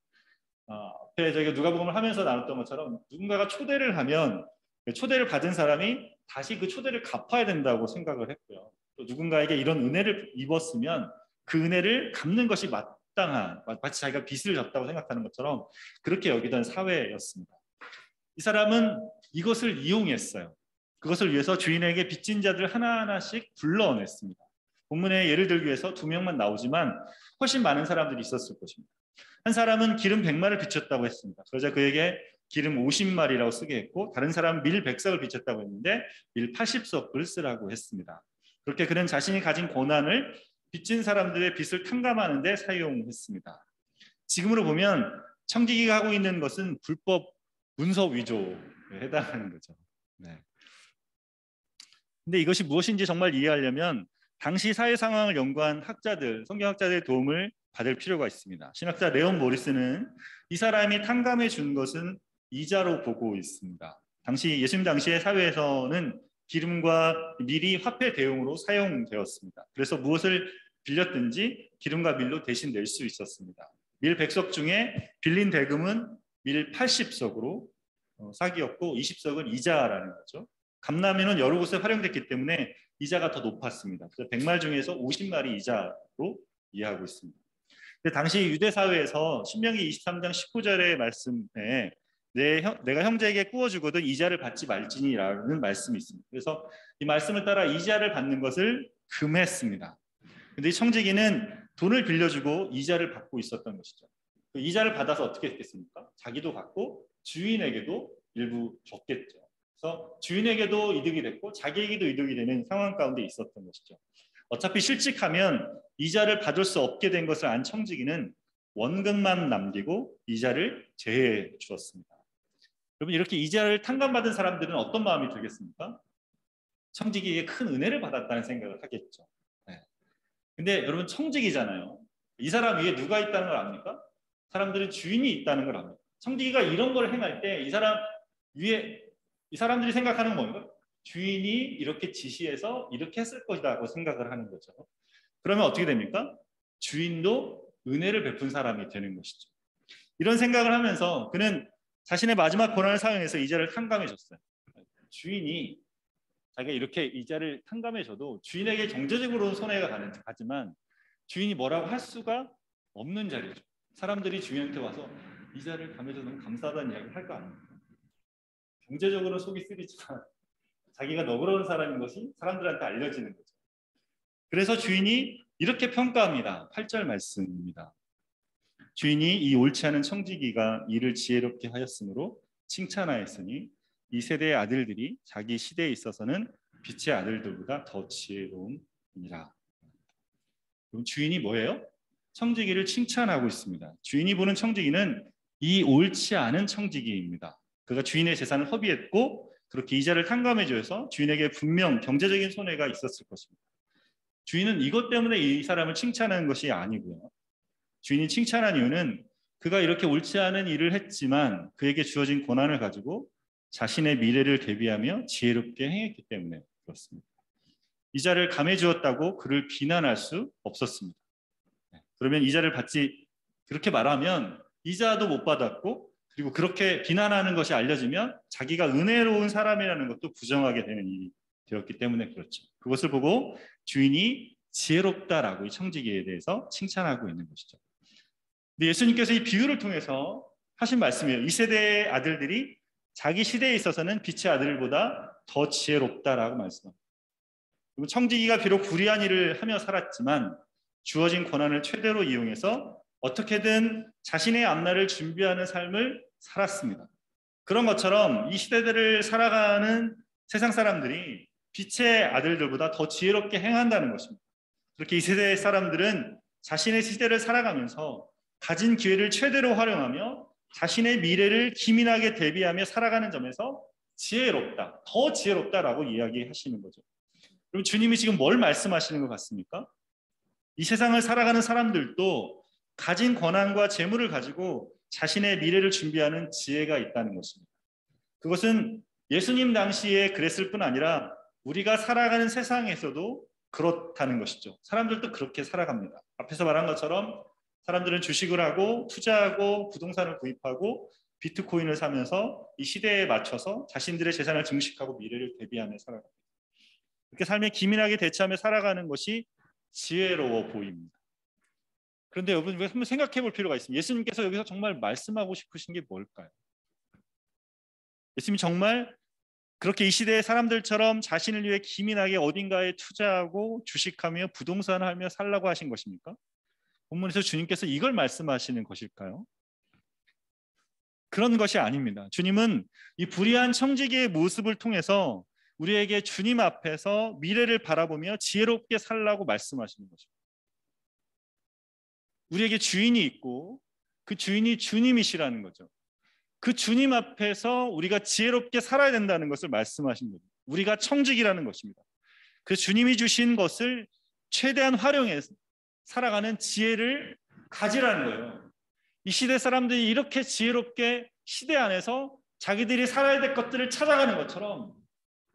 앞에 저희가 누가복음을 하면서 나눴던 것처럼 누군가가 초대를 하면 초대를 받은 사람이 다시 그 초대를 갚아야 된다고 생각을 했고요. 또 누군가에게 이런 은혜를 입었으면 그 은혜를 갚는 것이 마땅한 마치 자기가 빚을 졌다고 생각하는 것처럼 그렇게 여기던 사회였습니다. 이 사람은 이것을 이용했어요. 그것을 위해서 주인에게 빚진 자들 하나하나씩 불러냈습니다. 본문에 예를 들기 위해서 2명만 나오지만 훨씬 많은 사람들이 있었을 것입니다. 한 사람은 기름 100마리를 빚졌다고 했습니다. 그러자 그에게 기름 50마리라고 쓰게 했고 다른 사람은 밀 100석을 빚졌다고 했는데 밀 80석을 쓰라고 했습니다. 그렇게 그는 자신이 가진 권한을 빚진 사람들의 빚을 탕감하는 데 사용했습니다. 지금으로 보면 청지기가 하고 있는 것은 불법 문서 위조에 해당하는 거죠. 근데 이것이 무엇인지 정말 이해하려면 당시 사회 상황을 연구한 학자들, 성경학자들의 도움을 받을 필요가 있습니다. 신학자 레온 모리스는 이 사람이 탕감해 준 것은 이자로 보고 있습니다. 예수님 당시의 사회에서는 기름과 밀이 화폐 대용으로 사용되었습니다. 그래서 무엇을 빌렸든지 기름과 밀로 대신 낼 수 있었습니다. 밀 100석 중에 빌린 대금은 밀 80석으로 사기였고 20석은 이자라는 거죠. 감나무는 여러 곳에 활용됐기 때문에 이자가 더 높았습니다. 그래서 100말 중에서 50말이 이자로 이해하고 있습니다. 근데 당시 유대 사회에서 신명기 23장 19절의 말씀에 내가 형제에게 구워주거든 이자를 받지 말지니라는 말씀이 있습니다. 그래서 이 말씀을 따라 이자를 받는 것을 금했습니다. 근데 이 청지기는 돈을 빌려주고 이자를 받고 있었던 것이죠. 그 이자를 받아서 어떻게 했겠습니까? 자기도 갖고 주인에게도 일부 줬겠죠. 그래서 주인에게도 이득이 됐고 자기에게도 이득이 되는 상황 가운데 있었던 것이죠. 어차피 실직하면 이자를 받을 수 없게 된 것을 안 청지기는 원금만 남기고 이자를 제해 주었습니다. 여러분 이렇게 이자를 탕감받은 사람들은 어떤 마음이 들겠습니까? 청지기에게 큰 은혜를 받았다는 생각을 하겠죠. 근데 여러분 청지기잖아요. 이 사람 위에 누가 있다는 걸 압니까? 사람들은 주인이 있다는 걸 압니다. 청지기가 이런 걸 행할 때 이 사람 위에 이 사람들이 생각하는 뭔가? 주인이 이렇게 지시해서 이렇게 했을 것이라고 생각을 하는 거죠. 그러면 어떻게 됩니까? 주인도 은혜를 베푼 사람이 되는 것이죠. 이런 생각을 하면서 그는 자신의 마지막 고난을 사용해서 이자를 탕감해 줬어요. 주인이 자기가 이렇게 이자를 탕감해 줘도 주인에게 경제적으로는 손해가 가지만 주인이 뭐라고 할 수가 없는 자리죠. 사람들이 주인한테 와서 이자를 감해줘서 너무 감사하다는 이야기를 할 거 아닙니까? 경제적으로 속이 쓰리지만 자기가 너그러운 사람인 것이 사람들한테 알려지는 거죠. 그래서 주인이 이렇게 평가합니다. 8절 말씀입니다. 주인이 이 옳지 않은 청지기가 이를 지혜롭게 하였으므로 칭찬하였으니 이 세대의 아들들이 자기 시대에 있어서는 빛의 아들들보다 더 지혜로움이라. 그럼 주인이 뭐예요? 청지기를 칭찬하고 있습니다. 주인이 보는 청지기는 이 옳지 않은 청지기입니다. 그가 주인의 재산을 허비했고 그렇게 이자를 탕감해 줘서 주인에게 분명 경제적인 손해가 있었을 것입니다. 주인은 이것 때문에 이 사람을 칭찬하는 것이 아니고요. 주인이 칭찬한 이유는 그가 이렇게 옳지 않은 일을 했지만 그에게 주어진 고난을 가지고 자신의 미래를 대비하며 지혜롭게 행했기 때문에 그렇습니다. 이자를 감해 주었다고 그를 비난할 수 없었습니다. 그러면 이자를 받지 그렇게 말하면 이자도 못 받았고 그리고 그렇게 비난하는 것이 알려지면 자기가 은혜로운 사람이라는 것도 부정하게 되는 일이 되었기 때문에 그렇죠. 그것을 보고 주인이 지혜롭다라고 이 청지기에 대해서 칭찬하고 있는 것이죠. 근데 예수님께서 이 비유를 통해서 하신 말씀이에요. 이 세대의 아들들이 자기 시대에 있어서는 빛의 아들보다 더 지혜롭다라고 말씀합니다. 그리고 청지기가 비록 불의한 일을 하며 살았지만 주어진 고난을 최대로 이용해서 어떻게든 자신의 앞날을 준비하는 삶을 살았습니다. 그런 것처럼 이 시대들을 살아가는 세상 사람들이 빛의 아들들보다 더 지혜롭게 행한다는 것입니다. 그렇게 이 세대의 사람들은 자신의 시대를 살아가면서 가진 기회를 최대로 활용하며 자신의 미래를 기민하게 대비하며 살아가는 점에서 지혜롭다, 더 지혜롭다라고 이야기하시는 거죠. 그럼 주님이 지금 뭘 말씀하시는 것 같습니까? 이 세상을 살아가는 사람들도 가진 권한과 재물을 가지고 자신의 미래를 준비하는 지혜가 있다는 것입니다. 그것은 예수님 당시에 그랬을 뿐 아니라 우리가 살아가는 세상에서도 그렇다는 것이죠. 사람들도 그렇게 살아갑니다. 앞에서 말한 것처럼 사람들은 주식을 하고 투자하고 부동산을 구입하고 비트코인을 사면서 이 시대에 맞춰서 자신들의 재산을 증식하고 미래를 대비하며 살아갑니다. 이렇게 삶에 기민하게 대처하며 살아가는 것이 지혜로워 보입니다. 그런데 여러분 우리가 한번 생각해 볼 필요가 있습니다. 예수님께서 여기서 정말 말씀하고 싶으신 게 뭘까요? 예수님이 정말 그렇게 이 시대의 사람들처럼 자신을 위해 기민하게 어딘가에 투자하고 주식하며 부동산을 하며 살라고 하신 것입니까? 본문에서 주님께서 이걸 말씀하시는 것일까요? 그런 것이 아닙니다. 주님은 이 불의한 청지기의 모습을 통해서 우리에게 주님 앞에서 미래를 바라보며 지혜롭게 살라고 말씀하시는 것입니다. 우리에게 주인이 있고 그 주인이 주님이시라는 거죠. 그 주님 앞에서 우리가 지혜롭게 살아야 된다는 것을 말씀하신 거죠. 우리가 청지기라는 것입니다. 그 주님이 주신 것을 최대한 활용해서 살아가는 지혜를 가지라는 거예요. 이 시대 사람들이 이렇게 지혜롭게 시대 안에서 자기들이 살아야 될 것들을 찾아가는 것처럼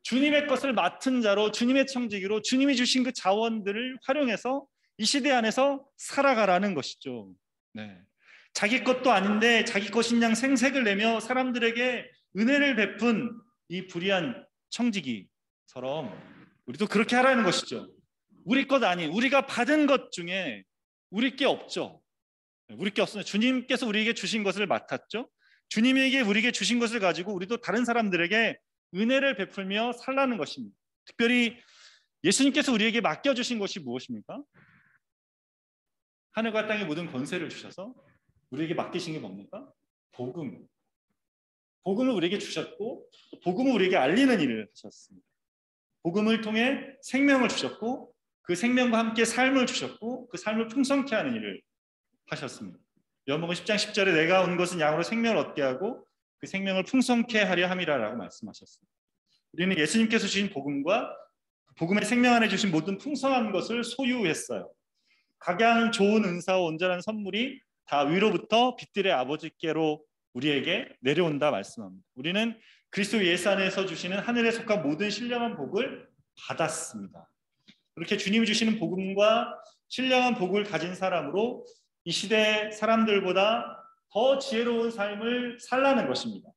주님의 것을 맡은 자로 주님의 청지기로 주님이 주신 그 자원들을 활용해서 이 시대 안에서 살아가라는 것이죠. 네. 자기 것도 아닌데 자기 것인 양 생색을 내며 사람들에게 은혜를 베푼 이 불의한 청지기처럼 우리도 그렇게 하라는 것이죠. 우리 것 아닌 우리가 받은 것 중에 우리 게 없죠. 우리 게 없으면 주님께서 우리에게 주신 것을 맡았죠. 주님에게 우리에게 주신 것을 가지고 우리도 다른 사람들에게 은혜를 베풀며 살라는 것입니다. 특별히 예수님께서 우리에게 맡겨주신 것이 무엇입니까? 하늘과 땅의 모든 권세를 주셔서 우리에게 맡기신 게 뭡니까? 복음. 복음을 우리에게 주셨고 복음을 우리에게 알리는 일을 하셨습니다. 복음을 통해 생명을 주셨고 그 생명과 함께 삶을 주셨고 그 삶을 풍성케 하는 일을 하셨습니다. 요한복음 10장 10절에 내가 온 것은 양으로 생명을 얻게 하고 그 생명을 풍성케 하려 함이라라고 말씀하셨습니다. 우리는 예수님께서 주신 복음과 복음의 생명 안에 주신 모든 풍성한 것을 소유했어요. 각양 좋은 은사와 온전한 선물이 다 위로부터 빛들의 아버지께로 우리에게 내려온다 말씀합니다. 우리는 그리스도 예수 안에서 주시는 하늘에 속한 모든 신령한 복을 받았습니다. 그렇게 주님이 주시는 복음과 신령한 복을 가진 사람으로 이 시대 사람들보다 더 지혜로운 삶을 살라는 것입니다.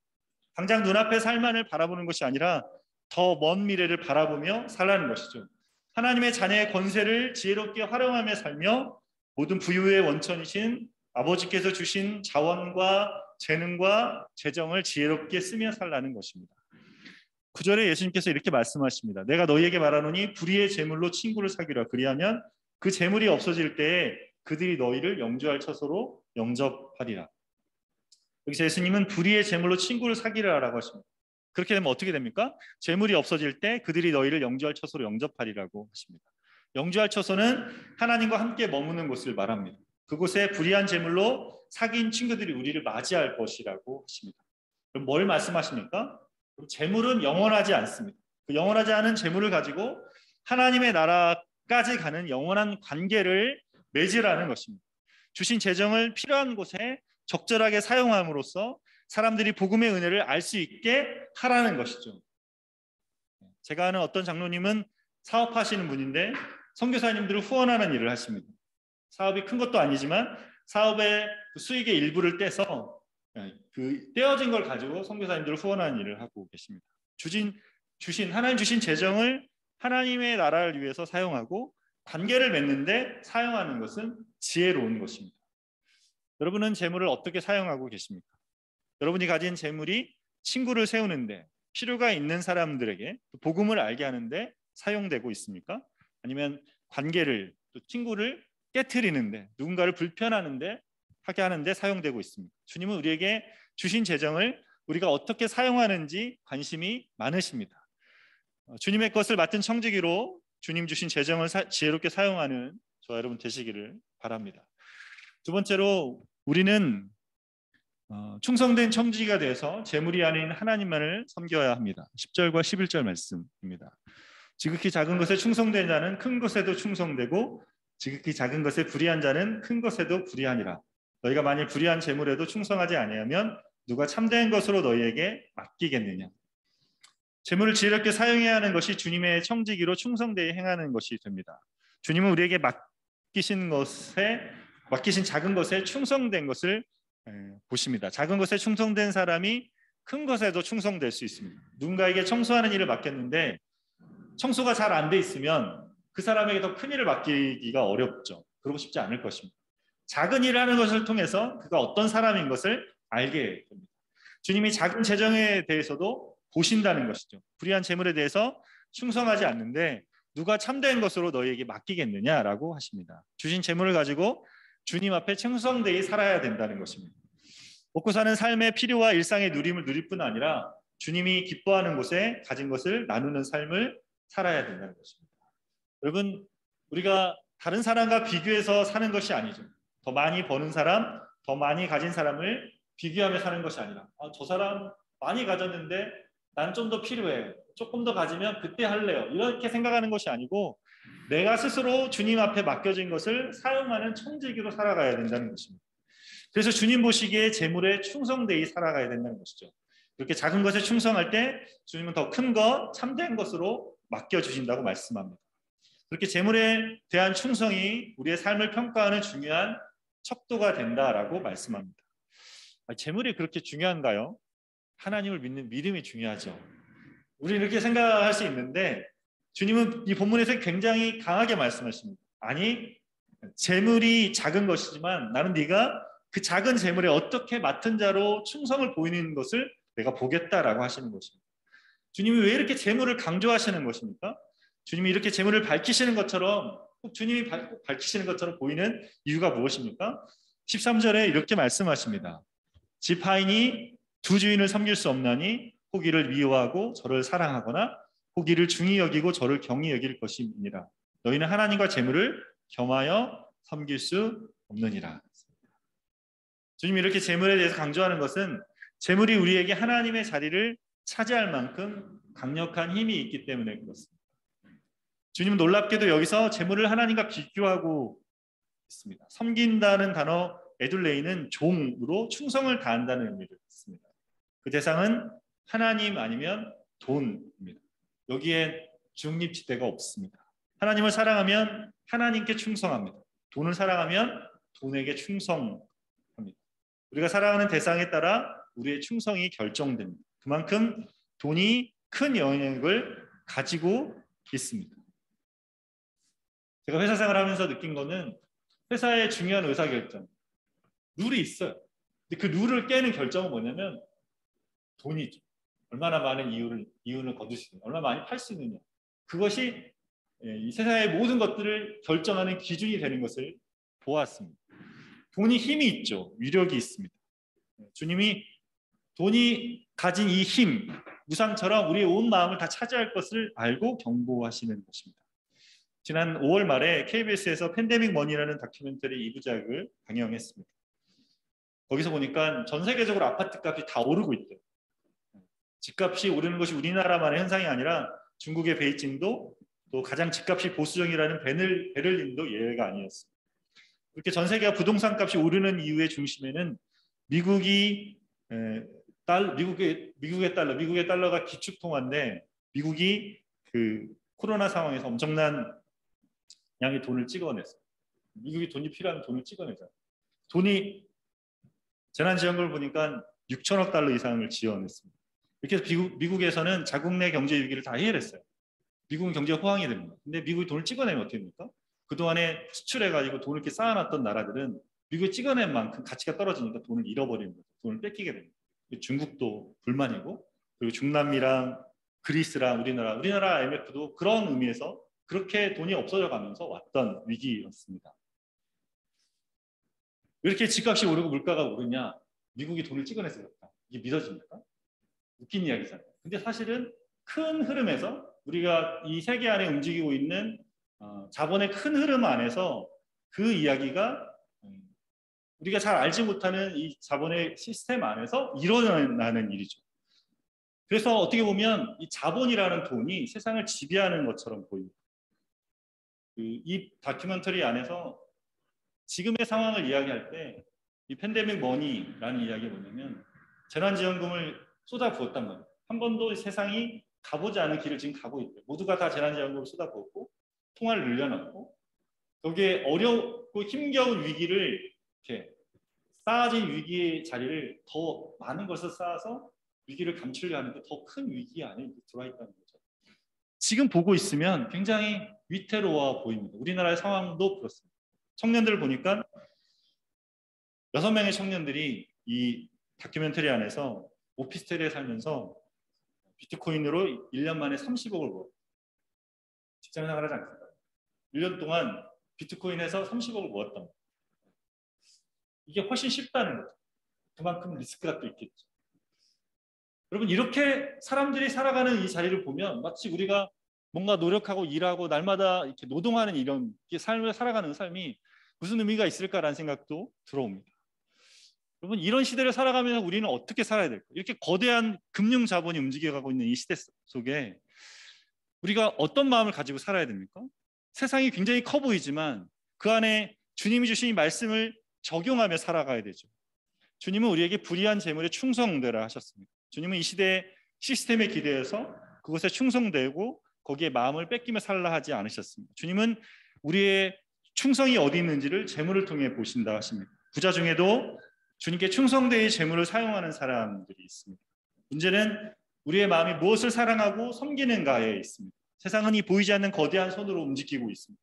당장 눈앞의 삶만을 바라보는 것이 아니라 더 먼 미래를 바라보며 살라는 것이죠. 하나님의 자녀의 권세를 지혜롭게 활용하며 살며 모든 부유의 원천이신 아버지께서 주신 자원과 재능과 재정을 지혜롭게 쓰며 살라는 것입니다. 9절에 예수님께서 이렇게 말씀하십니다. 내가 너희에게 말하노니 불의의 재물로 친구를 사귀라. 그리하면 그 재물이 없어질 때에 그들이 너희를 영주할 처소로 영접하리라. 여기서 예수님은 불의의 재물로 친구를 사귀라라고 하십니다. 그렇게 되면 어떻게 됩니까? 재물이 없어질 때 그들이 너희를 영주할 처소로 영접하리라고 하십니다. 영주할 처소는 하나님과 함께 머무는 곳을 말합니다. 그곳에 불의한 재물로 사귄 친구들이 우리를 맞이할 것이라고 하십니다. 그럼 뭘 말씀하십니까? 재물은 영원하지 않습니다. 그 영원하지 않은 재물을 가지고 하나님의 나라까지 가는 영원한 관계를 맺으라는 것입니다. 주신 재정을 필요한 곳에 적절하게 사용함으로써 사람들이 복음의 은혜를 알 수 있게 하라는 것이죠. 제가 아는 어떤 장로님은 사업하시는 분인데 선교사님들을 후원하는 일을 하십니다. 사업이 큰 것도 아니지만 사업의 수익의 일부를 떼서 그 떼어진 걸 가지고 선교사님들을 후원하는 일을 하고 계십니다. 하나님 주신 재정을 하나님의 나라를 위해서 사용하고 관계를 맺는데 사용하는 것은 지혜로운 것입니다. 여러분은 재물을 어떻게 사용하고 계십니까? 여러분이 가진 재물이 친구를 세우는데 필요가 있는 사람들에게 복음을 알게 하는데 사용되고 있습니까? 아니면 관계를 또 친구를 깨트리는데 누군가를 불편하는데 하게 하는데 사용되고 있습니다. 주님은 우리에게 주신 재정을 우리가 어떻게 사용하는지 관심이 많으십니다. 주님의 것을 맡은 청지기로 주님 주신 재정을 지혜롭게 사용하는 저와 여러분 되시기를 바랍니다. 두 번째로 우리는 충성된 청지기가 돼서 재물이 아닌 하나님만을 섬겨야 합니다. 10절과 11절 말씀입니다. 지극히 작은 것에 충성된 자는 큰 것에도 충성되고 지극히 작은 것에 불의한 자는 큰 것에도 불의하니라. 너희가 만일 불의한 재물에도 충성하지 아니하면 누가 참된 것으로 너희에게 맡기겠느냐. 재물을 지혜롭게 사용해야 하는 것이 주님의 청지기로 충성되게 행하는 것이 됩니다. 주님은 우리에게 맡기신 작은 것에 충성된 것을 보십니다. 작은 것에 충성된 사람이 큰 것에도 충성될 수 있습니다. 누군가에게 청소하는 일을 맡겼는데 청소가 잘 안 돼 있으면 그 사람에게 더 큰 일을 맡기기가 어렵죠. 그러고 싶지 않을 것입니다. 작은 일을 하는 것을 통해서 그가 어떤 사람인 것을 알게 됩니다. 주님이 작은 재정에 대해서도 보신다는 것이죠. 불의한 재물에 대해서 충성하지 않는데 누가 참된 것으로 너희에게 맡기겠느냐라고 하십니다. 주신 재물을 가지고 주님 앞에 충성되이 살아야 된다는 것입니다. 먹고 사는 삶의 필요와 일상의 누림을 누릴 뿐 아니라 주님이 기뻐하는 곳에 가진 것을 나누는 삶을 살아야 된다는 것입니다. 여러분, 우리가 다른 사람과 비교해서 사는 것이 아니죠. 더 많이 버는 사람, 더 많이 가진 사람을 비교하며 사는 것이 아니라 저 사람 많이 가졌는데 나는 좀 더 필요해. 조금 더 가지면 그때 할래요. 이렇게 생각하는 것이 아니고 내가 스스로 주님 앞에 맡겨진 것을 사용하는 청지기로 살아가야 된다는 것입니다. 그래서 주님 보시기에 재물에 충성되이 살아가야 된다는 것이죠. 그렇게 작은 것에 충성할 때 주님은 더 큰 것, 참된 것으로 맡겨주신다고 말씀합니다. 그렇게 재물에 대한 충성이 우리의 삶을 평가하는 중요한 척도가 된다라고 말씀합니다. 재물이 그렇게 중요한가요? 하나님을 믿는 믿음이 중요하죠. 우리는 이렇게 생각할 수 있는데 주님은 이 본문에서 굉장히 강하게 말씀하십니다. 아니, 재물이 작은 것이지만 나는 네가 그 작은 재물에 어떻게 맡은 자로 충성을 보이는 것을 내가 보겠다라고 하시는 것입니다. 주님이 왜 이렇게 재물을 강조하시는 것입니까? 주님이 이렇게 재물을 밝히시는 것처럼 꼭 주님이 밝히시는 것처럼 보이는 이유가 무엇입니까? 13절에 이렇게 말씀하십니다. 지파인이 두 주인을 섬길 수 없나니 혹 이를 미워하고 저를 사랑하거나 혹 이를 중히 여기고 저를 경히 여길 것이니라. 너희는 하나님과 재물을 겸하여 섬길 수 없느니라. 주님이 이렇게 재물에 대해서 강조하는 것은 재물이 우리에게 하나님의 자리를 차지할 만큼 강력한 힘이 있기 때문에 그렇습니다. 주님은 놀랍게도 여기서 재물을 하나님과 비교하고 있습니다. 섬긴다는 단어 에둘레이는 종으로 충성을 다한다는 의미를 있습니다. 그 대상은 하나님 아니면 돈입니다. 여기에 중립지대가 없습니다. 하나님을 사랑하면 하나님께 충성합니다. 돈을 사랑하면 돈에게 충성합니다. 우리가 사랑하는 대상에 따라 우리의 충성이 결정됩니다. 그만큼 돈이 큰 영향력을 가지고 있습니다. 제가 회사 생활하면서 느낀 거는 회사의 중요한 의사결정, 룰이 있어요. 근데 그 룰을 깨는 결정은 뭐냐면 돈이죠. 얼마나 많은 이윤을 거두시느냐, 얼마나 많이 팔 수 있느냐. 그것이 이 세상의 모든 것들을 결정하는 기준이 되는 것을 보았습니다. 돈이 힘이 있죠. 위력이 있습니다. 주님이 돈이 가진 이 힘, 우상처럼 우리의 온 마음을 다 차지할 것을 알고 경고하시는 것입니다. 지난 5월 말에 KBS에서 팬데믹 머니라는 다큐멘터리 2부작을 방영했습니다. 거기서 보니까 전 세계적으로 아파트 값이 다 오르고 있대요. 집값이 오르는 것이 우리나라만의 현상이 아니라 중국의 베이징도 또 가장 집값이 보수적이라는 베를린도 예외가 아니었습니다. 그렇게 전 세계가 부동산 값이 오르는 이유의 중심에는 미국의 달러가 기축통화인데 미국이 그 코로나 상황에서 엄청난 양의 돈을 찍어냈어요. 미국이 돈이 필요하면 돈을 찍어내잖아요. 돈이 재난지원금을 보니까 6천억 달러 이상을 지원했습니다. 이렇게 해서 미국에서는 자국 내 경제 위기를 다 해결했어요. 미국은 경제 호황이 됩니다. 근데 미국이 돈을 찍어내면 어떻게 됩니까? 그동안에 수출해가지고 돈을 이렇게 쌓아놨던 나라들은 미국이 찍어낸 만큼 가치가 떨어지니까 돈을 잃어버리는 거죠. 돈을 뺏기게 됩니다. 중국도 불만이고, 그리고 중남미랑 그리스랑 우리나라 IMF도 그런 의미에서 그렇게 돈이 없어져 가면서 왔던 위기였습니다. 왜 이렇게 집값이 오르고 물가가 오르냐? 미국이 돈을 찍어내서 그렇다. 이게 믿어집니까? 웃긴 이야기잖아요. 근데 사실은 큰 흐름에서 우리가 이 세계 안에 움직이고 있는 자본의 큰 흐름 안에서 그 이야기가 우리가 잘 알지 못하는 이 자본의 시스템 안에서 일어나는 일이죠. 그래서 어떻게 보면 이 자본이라는 돈이 세상을 지배하는 것처럼 보입니다. 이 다큐멘터리 안에서 지금의 상황을 이야기할 때 이 팬데믹 머니라는 이야기가 뭐냐면 재난지원금을 쏟아부었단 말이에요. 한 번도 세상이 가보지 않은 길을 지금 가고 있대요. 모두가 다 재난지원금을 쏟아부었고 통화를 늘려놨고 거기에 어렵고 힘겨운 위기를 이렇게 쌓아진 위기의 자리를 더 많은 것을 쌓아서 위기를 감추려 하는데 더 큰 위기 안에 들어와 있다는 거죠. 지금 보고 있으면 굉장히 위태로워 보입니다. 우리나라의 상황도 그렇습니다. 청년들을 보니까 6명의 청년들이 이 다큐멘터리 안에서 오피스텔에 살면서 비트코인으로 1년 만에 30억을 벌어요. 직장 생활하지 않습니다. 1년 동안 비트코인에서 30억을 모았단 말이에요. 이게 훨씬 쉽다는 거죠. 그만큼 리스크가 또 있겠죠. 여러분 이렇게 사람들이 살아가는 이 자리를 보면 마치 우리가 뭔가 노력하고 일하고 날마다 이렇게 노동하는 이런 삶을 살아가는 삶이 무슨 의미가 있을까라는 생각도 들어옵니다. 여러분 이런 시대를 살아가면서 우리는 어떻게 살아야 될까? 이렇게 거대한 금융 자본이 움직여가고 있는 이 시대 속에 우리가 어떤 마음을 가지고 살아야 됩니까? 세상이 굉장히 커 보이지만 그 안에 주님이 주신 이 말씀을 적용하며 살아가야 되죠. 주님은 우리에게 불의한 재물에 충성되라 하셨습니다. 주님은 이 시대의 시스템에 기대어서 그것에 충성되고 거기에 마음을 뺏기며 살라 하지 않으셨습니다. 주님은 우리의 충성이 어디 있는지를 재물을 통해 보신다 하십니다. 부자 중에도 주님께 충성되이 재물을 사용하는 사람들이 있습니다. 문제는 우리의 마음이 무엇을 사랑하고 섬기는가에 있습니다. 세상은 이 보이지 않는 거대한 손으로 움직이고 있습니다.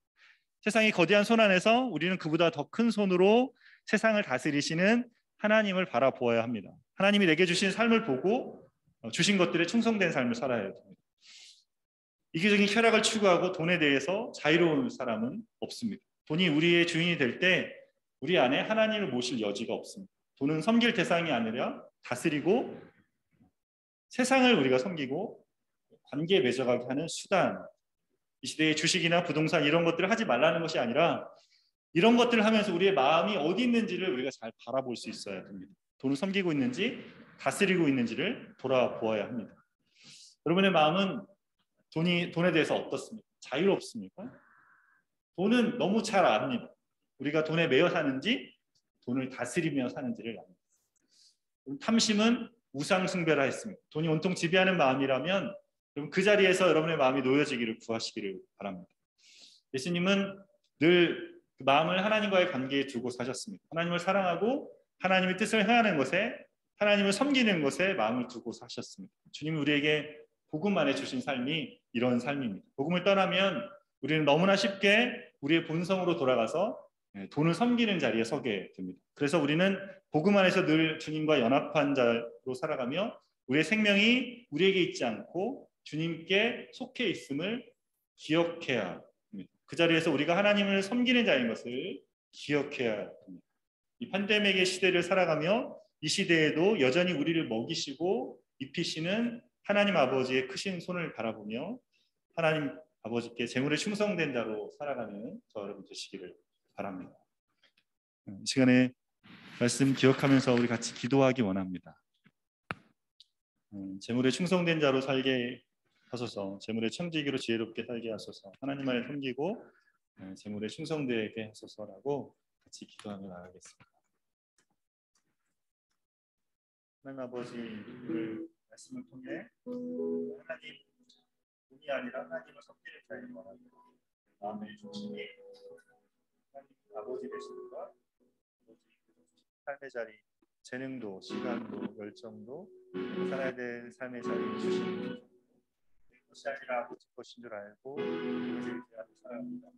세상의 거대한 손 안에서 우리는 그보다 더 큰 손으로 세상을 다스리시는 하나님을 바라보아야 합니다. 하나님이 내게 주신 삶을 보고 주신 것들에 충성된 삶을 살아야 됩니다. 이기적인 쾌락을 추구하고 돈에 대해서 자유로운 사람은 없습니다. 돈이 우리의 주인이 될 때 우리 안에 하나님을 모실 여지가 없습니다. 돈은 섬길 대상이 아니라 다스리고 세상을 우리가 섬기고 관계 맺어가게 하는 수단. 이 시대의 주식이나 부동산 이런 것들을 하지 말라는 것이 아니라 이런 것들을 하면서 우리의 마음이 어디 있는지를 우리가 잘 바라볼 수 있어야 됩니다. 돈을 섬기고 있는지 다스리고 있는지를 돌아보아야 합니다. 여러분의 마음은 돈에 대해서 어떻습니까? 자유롭습니까? 돈은 너무 잘 압니다. 우리가 돈에 매여 사는지 돈을 다스리며 사는지를 압니다. 탐심은 우상 숭배라 했습니다. 돈이 온통 지배하는 마음이라면 그 자리에서 여러분의 마음이 놓여지기를 구하시기를 바랍니다. 예수님은 늘 그 마음을 하나님과의 관계에 두고 사셨습니다. 하나님을 사랑하고 하나님의 뜻을 행하는 것에, 하나님을 섬기는 것에 마음을 두고 사셨습니다. 주님이 우리에게 복음 안에 주신 삶이 이런 삶입니다. 복음을 떠나면 우리는 너무나 쉽게 우리의 본성으로 돌아가서 돈을 섬기는 자리에 서게 됩니다. 그래서 우리는 복음 안에서 늘 주님과 연합한 자로 살아가며 우리의 생명이 우리에게 있지 않고 주님께 속해 있음을 기억해야 합니다. 그 자리에서 우리가 하나님을 섬기는 자인 것을 기억해야 합니다. 이 팬데믹의 시대를 살아가며 이 시대에도 여전히 우리를 먹이시고 입히시는 하나님 아버지의 크신 손을 바라보며 하나님 아버지께 재물에 충성된 자로 살아가는 저 여러분 되시기를 바랍니다. 이 시간에 말씀 기억하면서 우리 같이 기도하기 원합니다. 재물에 충성된 자로 살게 하소서. 재물에 청지기로 지혜롭게 살게 하소서. 하나님 안에 섬기고 재물에 충성되게 하소서라고 같이 기도하며 나가겠습니다. 하나님 아버지, 오늘 말씀을 통해 하나님 돈이 아니라 하나님을 섬기는 자인 원합니다. 마음의 중심이 하나님 아버지 되시는가, 삶의 자리, 재능도, 시간도, 열정도 살아야 될 삶의 자리 주시는 것이 아니라 아버지 것인 줄 알고 그것을 의지하며 살아갑니다.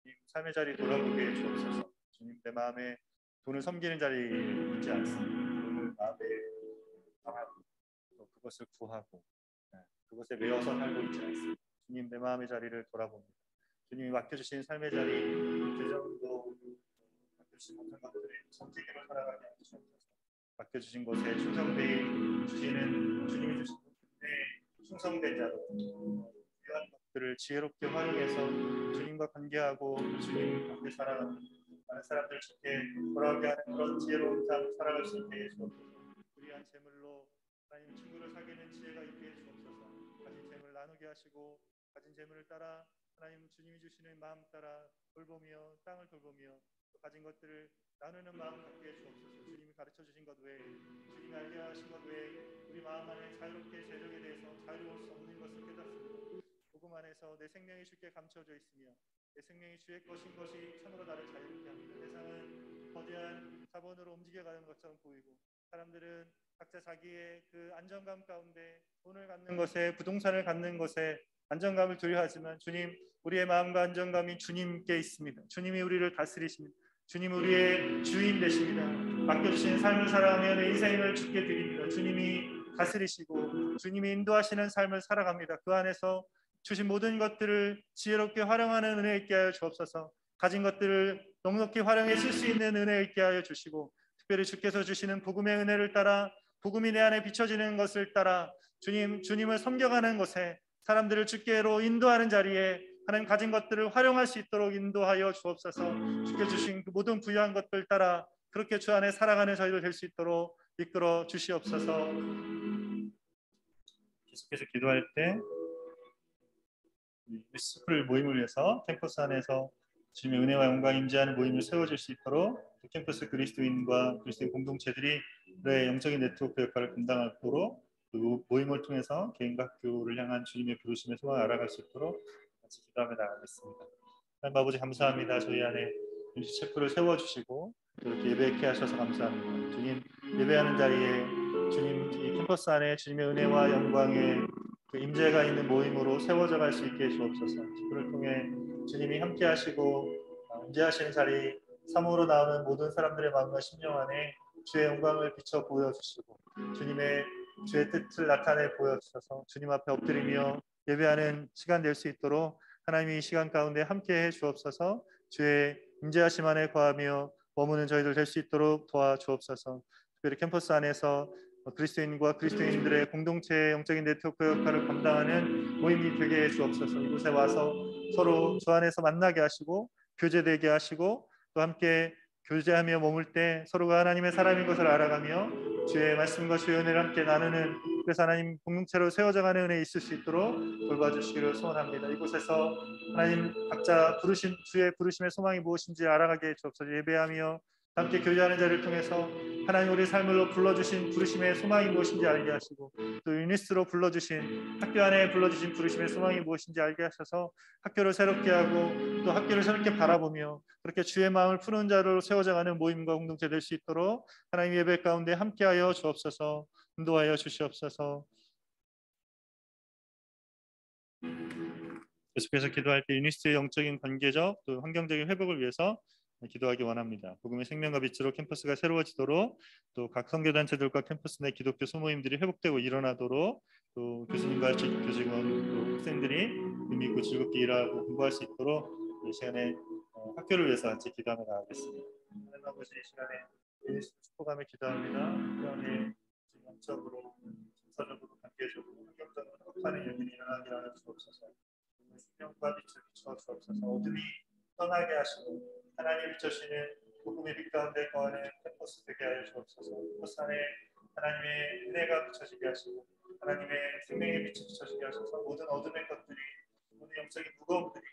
이 삶의 자리 돌아보게 해주옵소서. 주님, 내 마음에 돈을 섬기는 자리에 있지 않습니다. 돈을 마음에 당하고 또 그것을 구하고 그것에 매여서 살고 있지 않습니다. 주님, 내 마음의 자리를 돌아봅니다. 주님이 맡겨주신 삶의 자리, 재정도 맡겨주신 모든 것들을 섬기기로 살아가게 하시옵소서. 맡겨주신 것에 충성되어 주시는 주님이 주신 것에 충성된 자로 귀한 것들을 지혜롭게 활용해서 주님과 관계하고 주님 함께 살아가는 많은 사람들 주께 돌아오게 하는 그런 지혜로운 삶 살아갈 수 있게 해주옵소서. 불의한 재물로 하나님 친구를 사귀는 지혜가 있게 해주옵소서. 가진 재물을 나누게 하시고 가진 재물을 따라 하나님 주님이 주시는 마음 따라 돌보며 땅을 돌보며 또 가진 것들을 나누는 마음 갖게 해주옵소서. 주님이 가르쳐 주신 것 외에, 주님이 알게 하신 것 외에 우리 마음 안에 자유롭게 재정에 대해서 자유로울 수 없는 것을 깨닫습니다. 복음 안에서 내 생명이 주께 감춰져 있으며 내 생명이 주의 것인 것이 참으로 나를 자유롭게 합니다. 세상은 거대한 자본으로 움직여가는 것처럼 보이고 사람들은 각자 자기의 그 안정감 가운데 돈을 갖는 것에, 부동산을 갖는 것에 안정감을 두려워하지만 주님, 우리의 마음과 안정감이 주님께 있습니다. 주님이 우리를 다스리십니다. 주님 우리의 주인 되십니다. 맡겨주신 삶을 살아가며 내 인생을 주께 드립니다. 주님이 다스리시고 주님이 인도하시는 삶을 살아갑니다. 그 안에서 주신 모든 것들을 지혜롭게 활용하는 은혜 있게 하여 주옵소서. 가진 것들을 넉넉히 활용해 쓸 수 있는 은혜 있게 하여 주시고 특별히 주께서 주시는 복음의 은혜를 따라 복음이 내 안에 비춰지는 것을 따라 주님을 섬겨가는 것에 사람들을 주께로 인도하는 자리에 하나님 가진 것들을 활용할 수 있도록 인도하여 주옵소서. 주께 주신 그 모든 부유한 것들 따라 그렇게 주 안에 살아가는 저희들 될 수 있도록 이끌어 주시옵소서. 계속해서 기도할 때 스쿨 모임을 위해서 캠퍼스 안에서 주님의 은혜와 영광 임재하는 모임을 세워줄 수 있도록 캠퍼스 그리스도인과 그리스도인 공동체들이 그의 영적인 네트워크 역할을 감당하도록 그 모임을 통해서 개인과 학교를 향한 주님의 부르심의 소망을 알아갈 수 있도록 같이 기도하며 나가겠습니다. 하나님 아버지 감사합니다. 저희 안에 윤지 체프를 세워주시고 이렇게 예배케 하셔서 감사합니다. 주님, 예배하는 자리에 주님 이 캠퍼스 안에 주님의 은혜와 영광의 그 임재가 있는 모임으로 세워져 갈 수 있게 해주옵소서. 그를 통해 주님이 함께 하시고 임재하시는 자리 사모로 나오는 모든 사람들의 마음과 심령 안에 주의 영광을 비춰 보여주시고 주님의 주의 뜻을 나타내 보여주셔서 주님 앞에 엎드리며 예배하는 시간 될 수 있도록 하나님이 이 시간 가운데 함께 해 주옵소서. 주의 임재하심 안에 거하며 머무는 저희들 될 수 있도록 도와주옵소서. 특별히 캠퍼스 안에서 그리스도인과 그리스도인들의 공동체의 영적인 네트워크 역할을 감당하는 모임이 되게 해 주옵소서. 이곳에 와서 서로 주 안에서 만나게 하시고 교제되게 하시고 또 함께 교제하며 머물 때 서로가 하나님의 사람인 것을 알아가며 주의 말씀과 주의 은혜를 함께 나누는 그래서 하나님 공동체로 세워져가는 은혜 있을 수 있도록 돌봐주시기를 소원합니다. 이곳에서 하나님 각자 부르신 주의 부르심의 소망이 무엇인지 알아가게 해 주옵소서. 예배하며 함께 교제하는 자리를 통해서 하나님 우리 삶으로 불러주신 부르심의 소망이 무엇인지 알게 하시고 또 유니스로 불러주신 학교 안에 불러주신 부르심의 소망이 무엇인지 알게 하셔서 학교를 새롭게 하고 또 학교를 새롭게 바라보며 그렇게 주의 마음을 푸는 자로 세워져가는 모임과 공동체 될 수 있도록 하나님 예배 가운데 함께하여 주옵소서. 인도하여 주시옵소서. 계속해서 기도할 때 유니스의 영적인 관계적 또 환경적인 회복을 위해서 기도하기 원합니다. 복음의 생명과 빛으로 캠퍼스가 새로워지도록 또 각 선교단체들과 캠퍼스 내 기독교 소모임들이 회복되고 일어나도록 또 교수님과 교직원 또 학생들이 의미 있고 즐겁게 일하고 공부할 수 있도록 이 시간에 학교를 위해서 같이 기도하며 나가겠습니다. 하나님 아버지 이 시간에 예수 축복하며 기도합니다. 그다음에 영적으로 정서적으로 관계적으로 환경적으로 회복하는 일들이 일어나게 하여 주옵소서. 생명과 빛을 비추어 주옵소서. 어둠이 떠나게 하시고 하나님 비춰주시는 복음의 빛 가운데 거하는 캠퍼스 되게 하여 주옵소서. 캠퍼스 안에 하나님의 은혜가 비춰지게 하시고 하나님의 생명의 빛이 비춰지게 하셔서 모든 어둠의 것들이 모든 영적인 무거움들이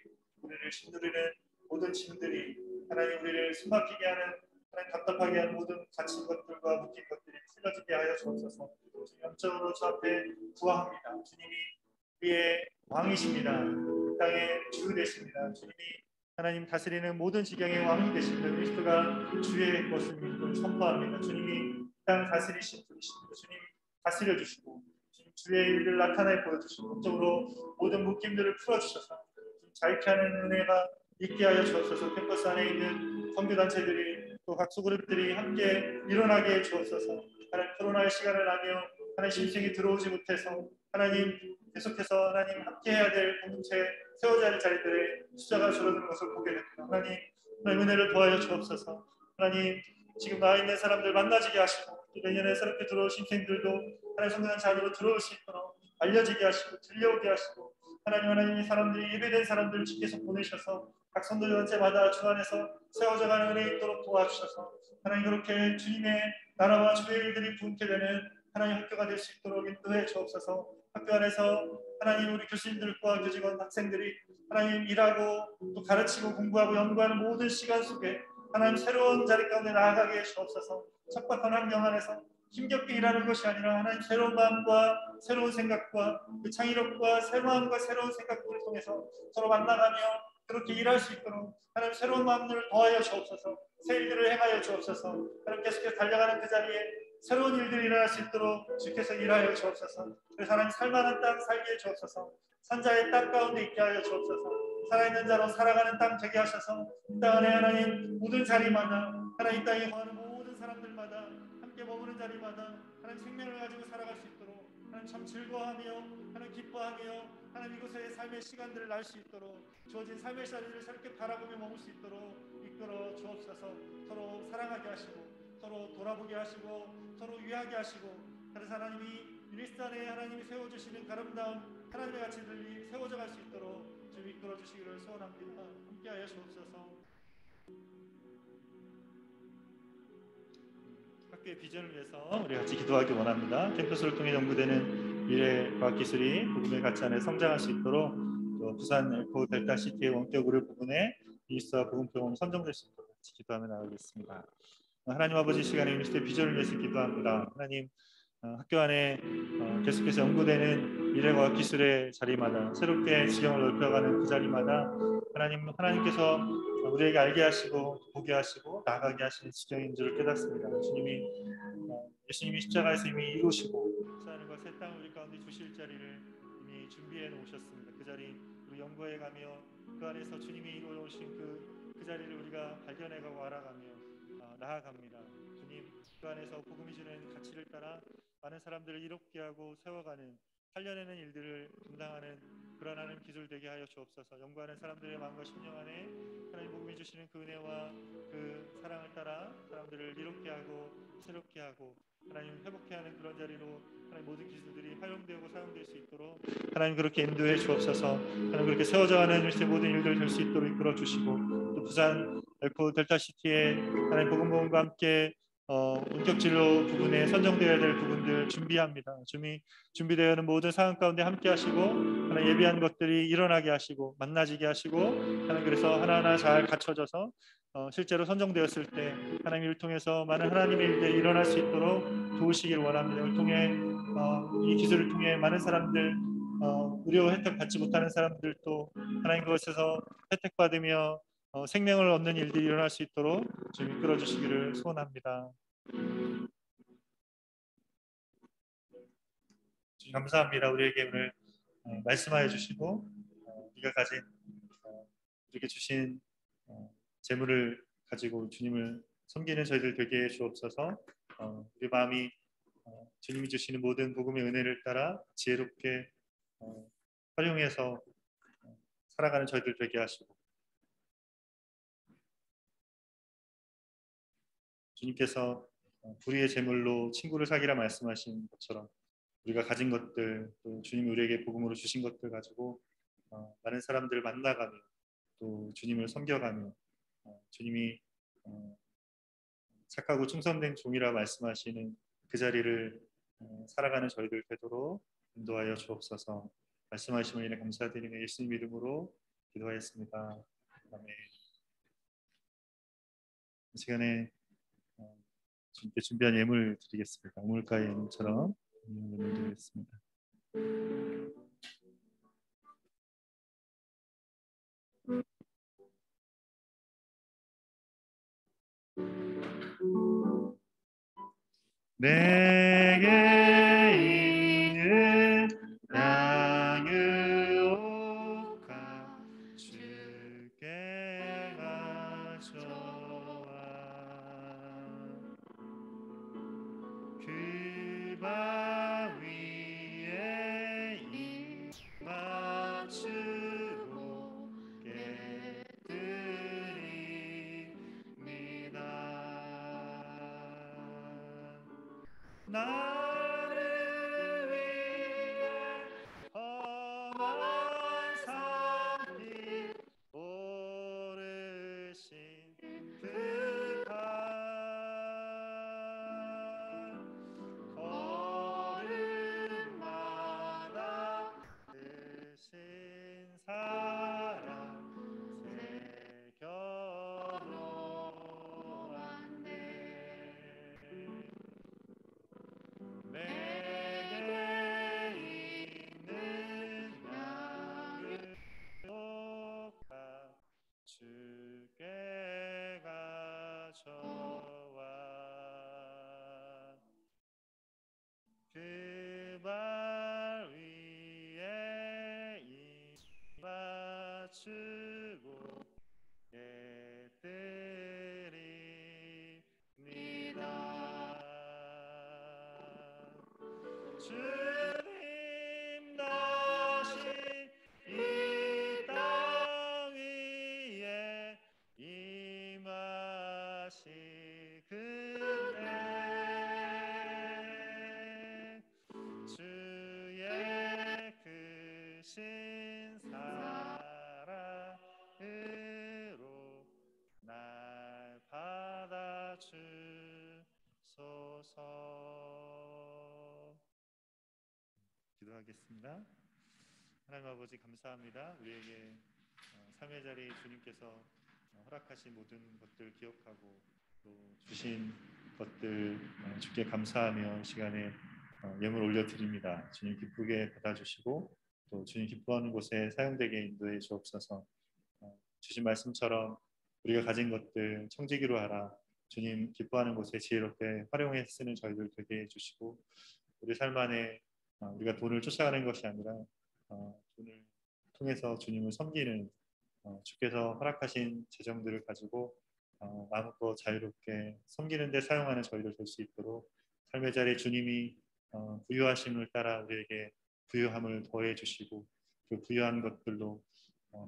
우리를 힘들이는 모든 짐들이 하나님 우리를 숨막히게 하는 하나님 답답하게 하는 모든 갇힌 것들과 묶인 것들이 풀려지게 하여 주옵소서. 영적으로 저 앞에 구하합니다. 주님이 우리의 왕이십니다. 이 땅의 주 되십니다. 주님이 하나님 다스리는 모든 지경의 왕이 되십니다. 그리스도가 주의 것을 믿고 선포합니다. 주님이 땅 다스리신 분이십니다. 주님 다스려 주시고 주의 일을 나타내 보여주시고 법적으로 모든 묶임들을 풀어주셔서 자유케 하는 은혜가 있게 하여 주옵소서. 캠퍼스 안에 있는 선교단체들이 또 각 소그룹들이 함께 일어나게 해 주옵소서. 하나님 코로나의 시간을 나며 하나님 신생이 들어오지 못해서 하나님 계속해서 하나님 함께해야 될 공동체 세워져야 할 자리들의 숫자가 줄어드는 것을 보게 됩니다. 하나님 은혜를 더하여 주옵소서. 하나님 지금 나와 있는 사람들 만나지게 하시고 또 내년에 새롭게 들어올 신생들도 하나님 성장한 자리로 들어올 수 있도록 알려지게 하시고 들려오게 하시고 하나님 이 사람들이 예배된 사람들을 주께서 보내셔서 각 선교단체마다 주안에서 세워져가는 은혜 있도록 도와주셔서 하나님 그렇게 주님의 나라와 주의 일들이 부흥케 되는 하나님 학교가 될 수 있도록 인도해 주옵소서. 학교 안에서 하나님 우리 교수님들과 교직원 학생들이 하나님 일하고 또 가르치고 공부하고 연구하는 모든 시간 속에 하나님 새로운 자리 가운데 나아가게 해 주옵소서. 척박한 환경 안에서 힘겹게 일하는 것이 아니라 하나님 새로운 마음과 새로운 생각과 그 창의력과 새로운 마음과 새로운 생각들을 통해서 서로 만나가며 그렇게 일할 수 있도록 하나님 새로운 마음들을 더하여 주옵소서. 새 일들을 행하여 주옵소서. 하나님 계속해서 달려가는 그 자리에 새로운 일들이 일어날 수 있도록 주께서 일하여 주옵소서. 그래서 하나님 살만한 땅 살게 해 주옵소서. 산자의 땅 가운데 있게 하여 주옵소서. 살아있는 자로 살아가는 땅 되게 하셔서 이 땅 안에 하나님 모든 자리마다 하나님 이 땅에 거하는 모든 사람들마다 함께 머무는 자리마다 하나님 생명을 가지고 살아갈 수 있도록 하나님 참 즐거워하며 하나님 기뻐하며 하나님 이곳의 삶의 시간들을 날 수 있도록 주어진 삶의 시간들을 새롭게 바라보며 머물 수 있도록 이끌어 주옵소서. 서로 사랑하게 하시고 서로 돌아보게 하시고 서로 위하게 하시고 그래서 하나님이 유니스 안에 하나님이 세워주시는 아름다운 하나님의 가치들이 세워져 갈 수 있도록 주 이끌어 주시기를 소원합니다. 함께하여 주옵소서. 학교의 비전을 위해서 우리 같이 기도하기 원합니다. 캠퍼스를 통해 연구되는 미래 과학기술이 복음의 가치 안에 성장할 수 있도록 또 부산 엘코 델타 시티의 원격으로 부분에 유니스와 복음병원이 선정될 수 있도록 같이 기도하며 나가겠습니다. 하나님 아버지 시간에 유니스의 비전을 위해서 기도합니다. 하나님 학교 안에 계속해서 연구되는 미래과학 기술의 자리마다 새롭게 지경을 넓혀가는 그 자리마다 하나님께서 우리에게 알게 하시고 보게 하시고 나아가게 하시는 지경인 줄을 깨닫습니다. 예수님이 십자가에서 이미 이루시고 하나님과 새 땅을 우리 가운데 주실 자리를 이미 준비해 놓으셨습니다. 그 자리 우리 연구해 가며 그 안에서 주님이 이루어 놓으신 그 자리를 우리가 발견해가고 알아가며 나아갑니다. 주님 그 안에서 복음이 주는 가치를 따라 많은 사람들을 이롭게 하고 세워가는 살려내는 일들을 감당하는 그런 하나님 기술 되게 하여 주옵소서. 연구하는 사람들의 마음과 심령 안에 하나님 복음이 주시는 그 은혜와 그 사랑을 따라 사람들을 이롭게 하고 새롭게 하고 하나님 회복해 하는 그런 자리로 하나님 모든 기술들이 활용되고 사용될 수 있도록 하나님 그렇게 인도해 주옵소서. 하나님 그렇게 세워져가는 일세 모든 일들 될 수 있도록 이끌어 주시고 또 부산 엘코 델타 시티의 하나님 복음과 함께 원격진료 부분에 선정되어야 될 부분들 준비합니다. 준비되어 있는 모든 상황 가운데 함께 하시고 하나님 예비한 것들이 일어나게 하시고 만나지게 하시고 하나님 그래서 하나하나 잘 갖춰져서 실제로 선정되었을 때 하나님을 통해서 많은 하나님의 일들이 일어날 수 있도록 도우시길 원합니다. 이걸 통해 이 기술을 통해 많은 사람들 의료 혜택 받지 못하는 사람들도 하나님 그것에서 혜택받으며 생명을 얻는 일들이 일어날 수 있도록 주님 이끌어 주시기를 소원합니다. 주님 감사합니다. 우리에게 오늘 말씀하여 주시고 우리가 가진 우리에게 주신 재물을 가지고 주님을 섬기는 저희들 되게 해 주옵소서. 우리 마음이 주님이 주시는 모든 복음의 은혜를 따라 지혜롭게 활용해서 살아가는 저희들 되게 하시고 주님께서 불의의 재물로 친구를 사귀라 말씀하신 것처럼 우리가 가진 것들 또 주님이 우리에게 복음으로 주신 것들 가지고 많은 사람들을 만나가며 또 주님을 섬겨가며 주님이 착하고 충성된 종이라 말씀하시는 그 자리를 살아가는 저희들 되도록 인도하여 주옵소서. 말씀하심을 인해 감사드리며 예수님 이름으로 기도하였습니다. 아멘. 이 시간에 주님께 준비한 예물 드리겠습니다. 우물가의 예물처럼 예물 드리겠습니다. 내게 있는 양의 옷과 주께 가져와 그 바위에 입 맞추고 깨뜨립니다. 나를 위해 험한 산길 오르신 그 발 걸음마다 크신 사랑 새겨놓았네. 내게 있는 양을 가 주께 가져와 그 발 위에 입 맞추고 깨뜨립니다. 주님 다시 이 땅 위에 임하시 그때 주의 크신 사랑으로 날 받아주소서. 기도하겠습니다. 하나님 아버지 감사합니다. 우리에게 삶의 자리 주님께서 허락하신 모든 것들 기억하고 또 주신 것들 주께 감사하며 이 시간에 예물 올려드립니다. 주님 기쁘게 받아주시고 또 주님 기뻐하는 곳에 사용되게 인도해 주옵소서. 주신 말씀처럼 우리가 가진 것들 청지기로 하라. 주님 기뻐하는 곳에 지혜롭게 활용해 쓰는 저희들 되게 해주시고 우리 삶 안에 우리가 돈을 쫓아가는 것이 아니라 돈을 통해서 주님을 섬기는 주께서 허락하신 재정들을 가지고 마음껏 자유롭게 섬기는 데 사용하는 저희들 될 수 있도록 삶의 자리에 주님이 부유하심을 따라 우리에게 부유함을 더해 주시고 그 부유한 것들로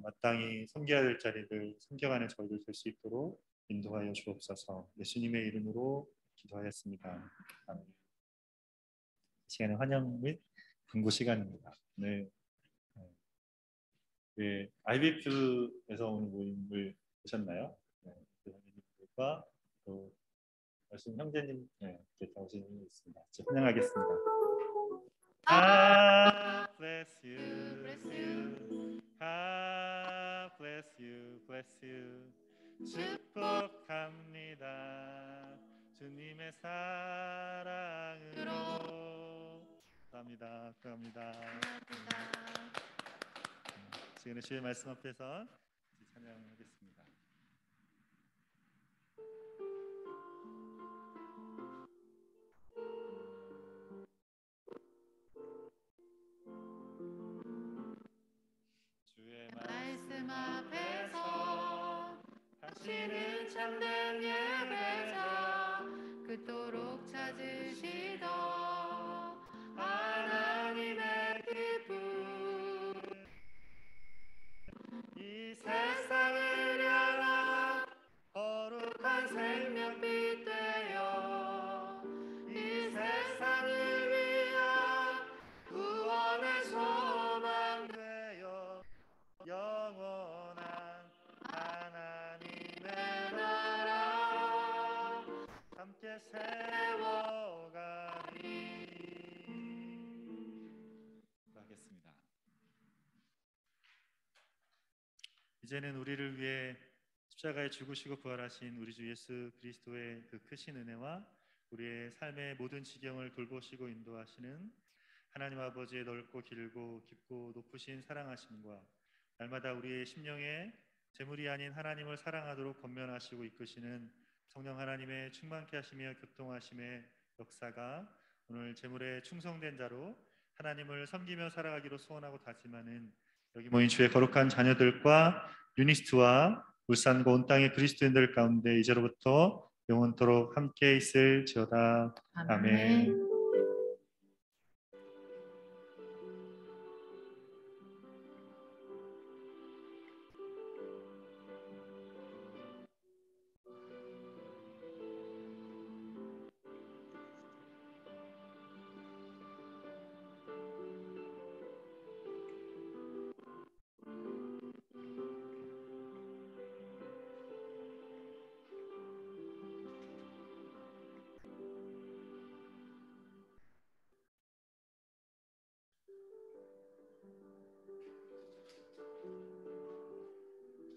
마땅히 섬겨야 될 자리를 섬겨가는 저희들 될 수 있도록 인도하여 주옵소서. 예수님의 이름으로 기도하였습니다. 아멘. 시간은 환영 및 분고 시간입니다. 네. 네, IBF에서 오는 모임을 보셨나요? 네, 선생님들과 또 오신 형제님, 이렇게 오신 분이 있습니다. 찬양하겠습니다. God bless you, bless you. God bless you, bless you. 축복합니다. 주님의 사랑으로. 감사합니다. 지금 주의 말씀 앞에서 찬양하겠습니다. 주의 말씀 앞에서 당신은 참된 예배자 그토록 찾으시던 하나님의 기쁨 이 세상을 향한 거룩한 생명빛 되어 이 세상을 위한 구원의 소망 되어 영원한 하나님의 나라 함께 세워가리. 하겠습니다. 이제는 우리를 위해 십자가에 죽으시고 부활하신 우리 주 예수 그리스도의 그 크신 은혜와 우리의 삶의 모든 지경을 돌보시고 인도하시는 하나님 아버지의 넓고 길고 깊고 높으신 사랑하심과 날마다 우리의 심령에 재물이 아닌 하나님을 사랑하도록 권면하시고 이끄시는 성령 하나님의 충만케 하시며 교통하심의 역사가 오늘 재물에 충성된 자로 하나님을 섬기며 살아가기로 소원하고 다짐하는 여기 모인 주의 거룩한 자녀들과 유니스트와 울산과 온 땅의 그리스도인들 가운데 이제로부터 영원토록 함께 있을지어다. 아멘.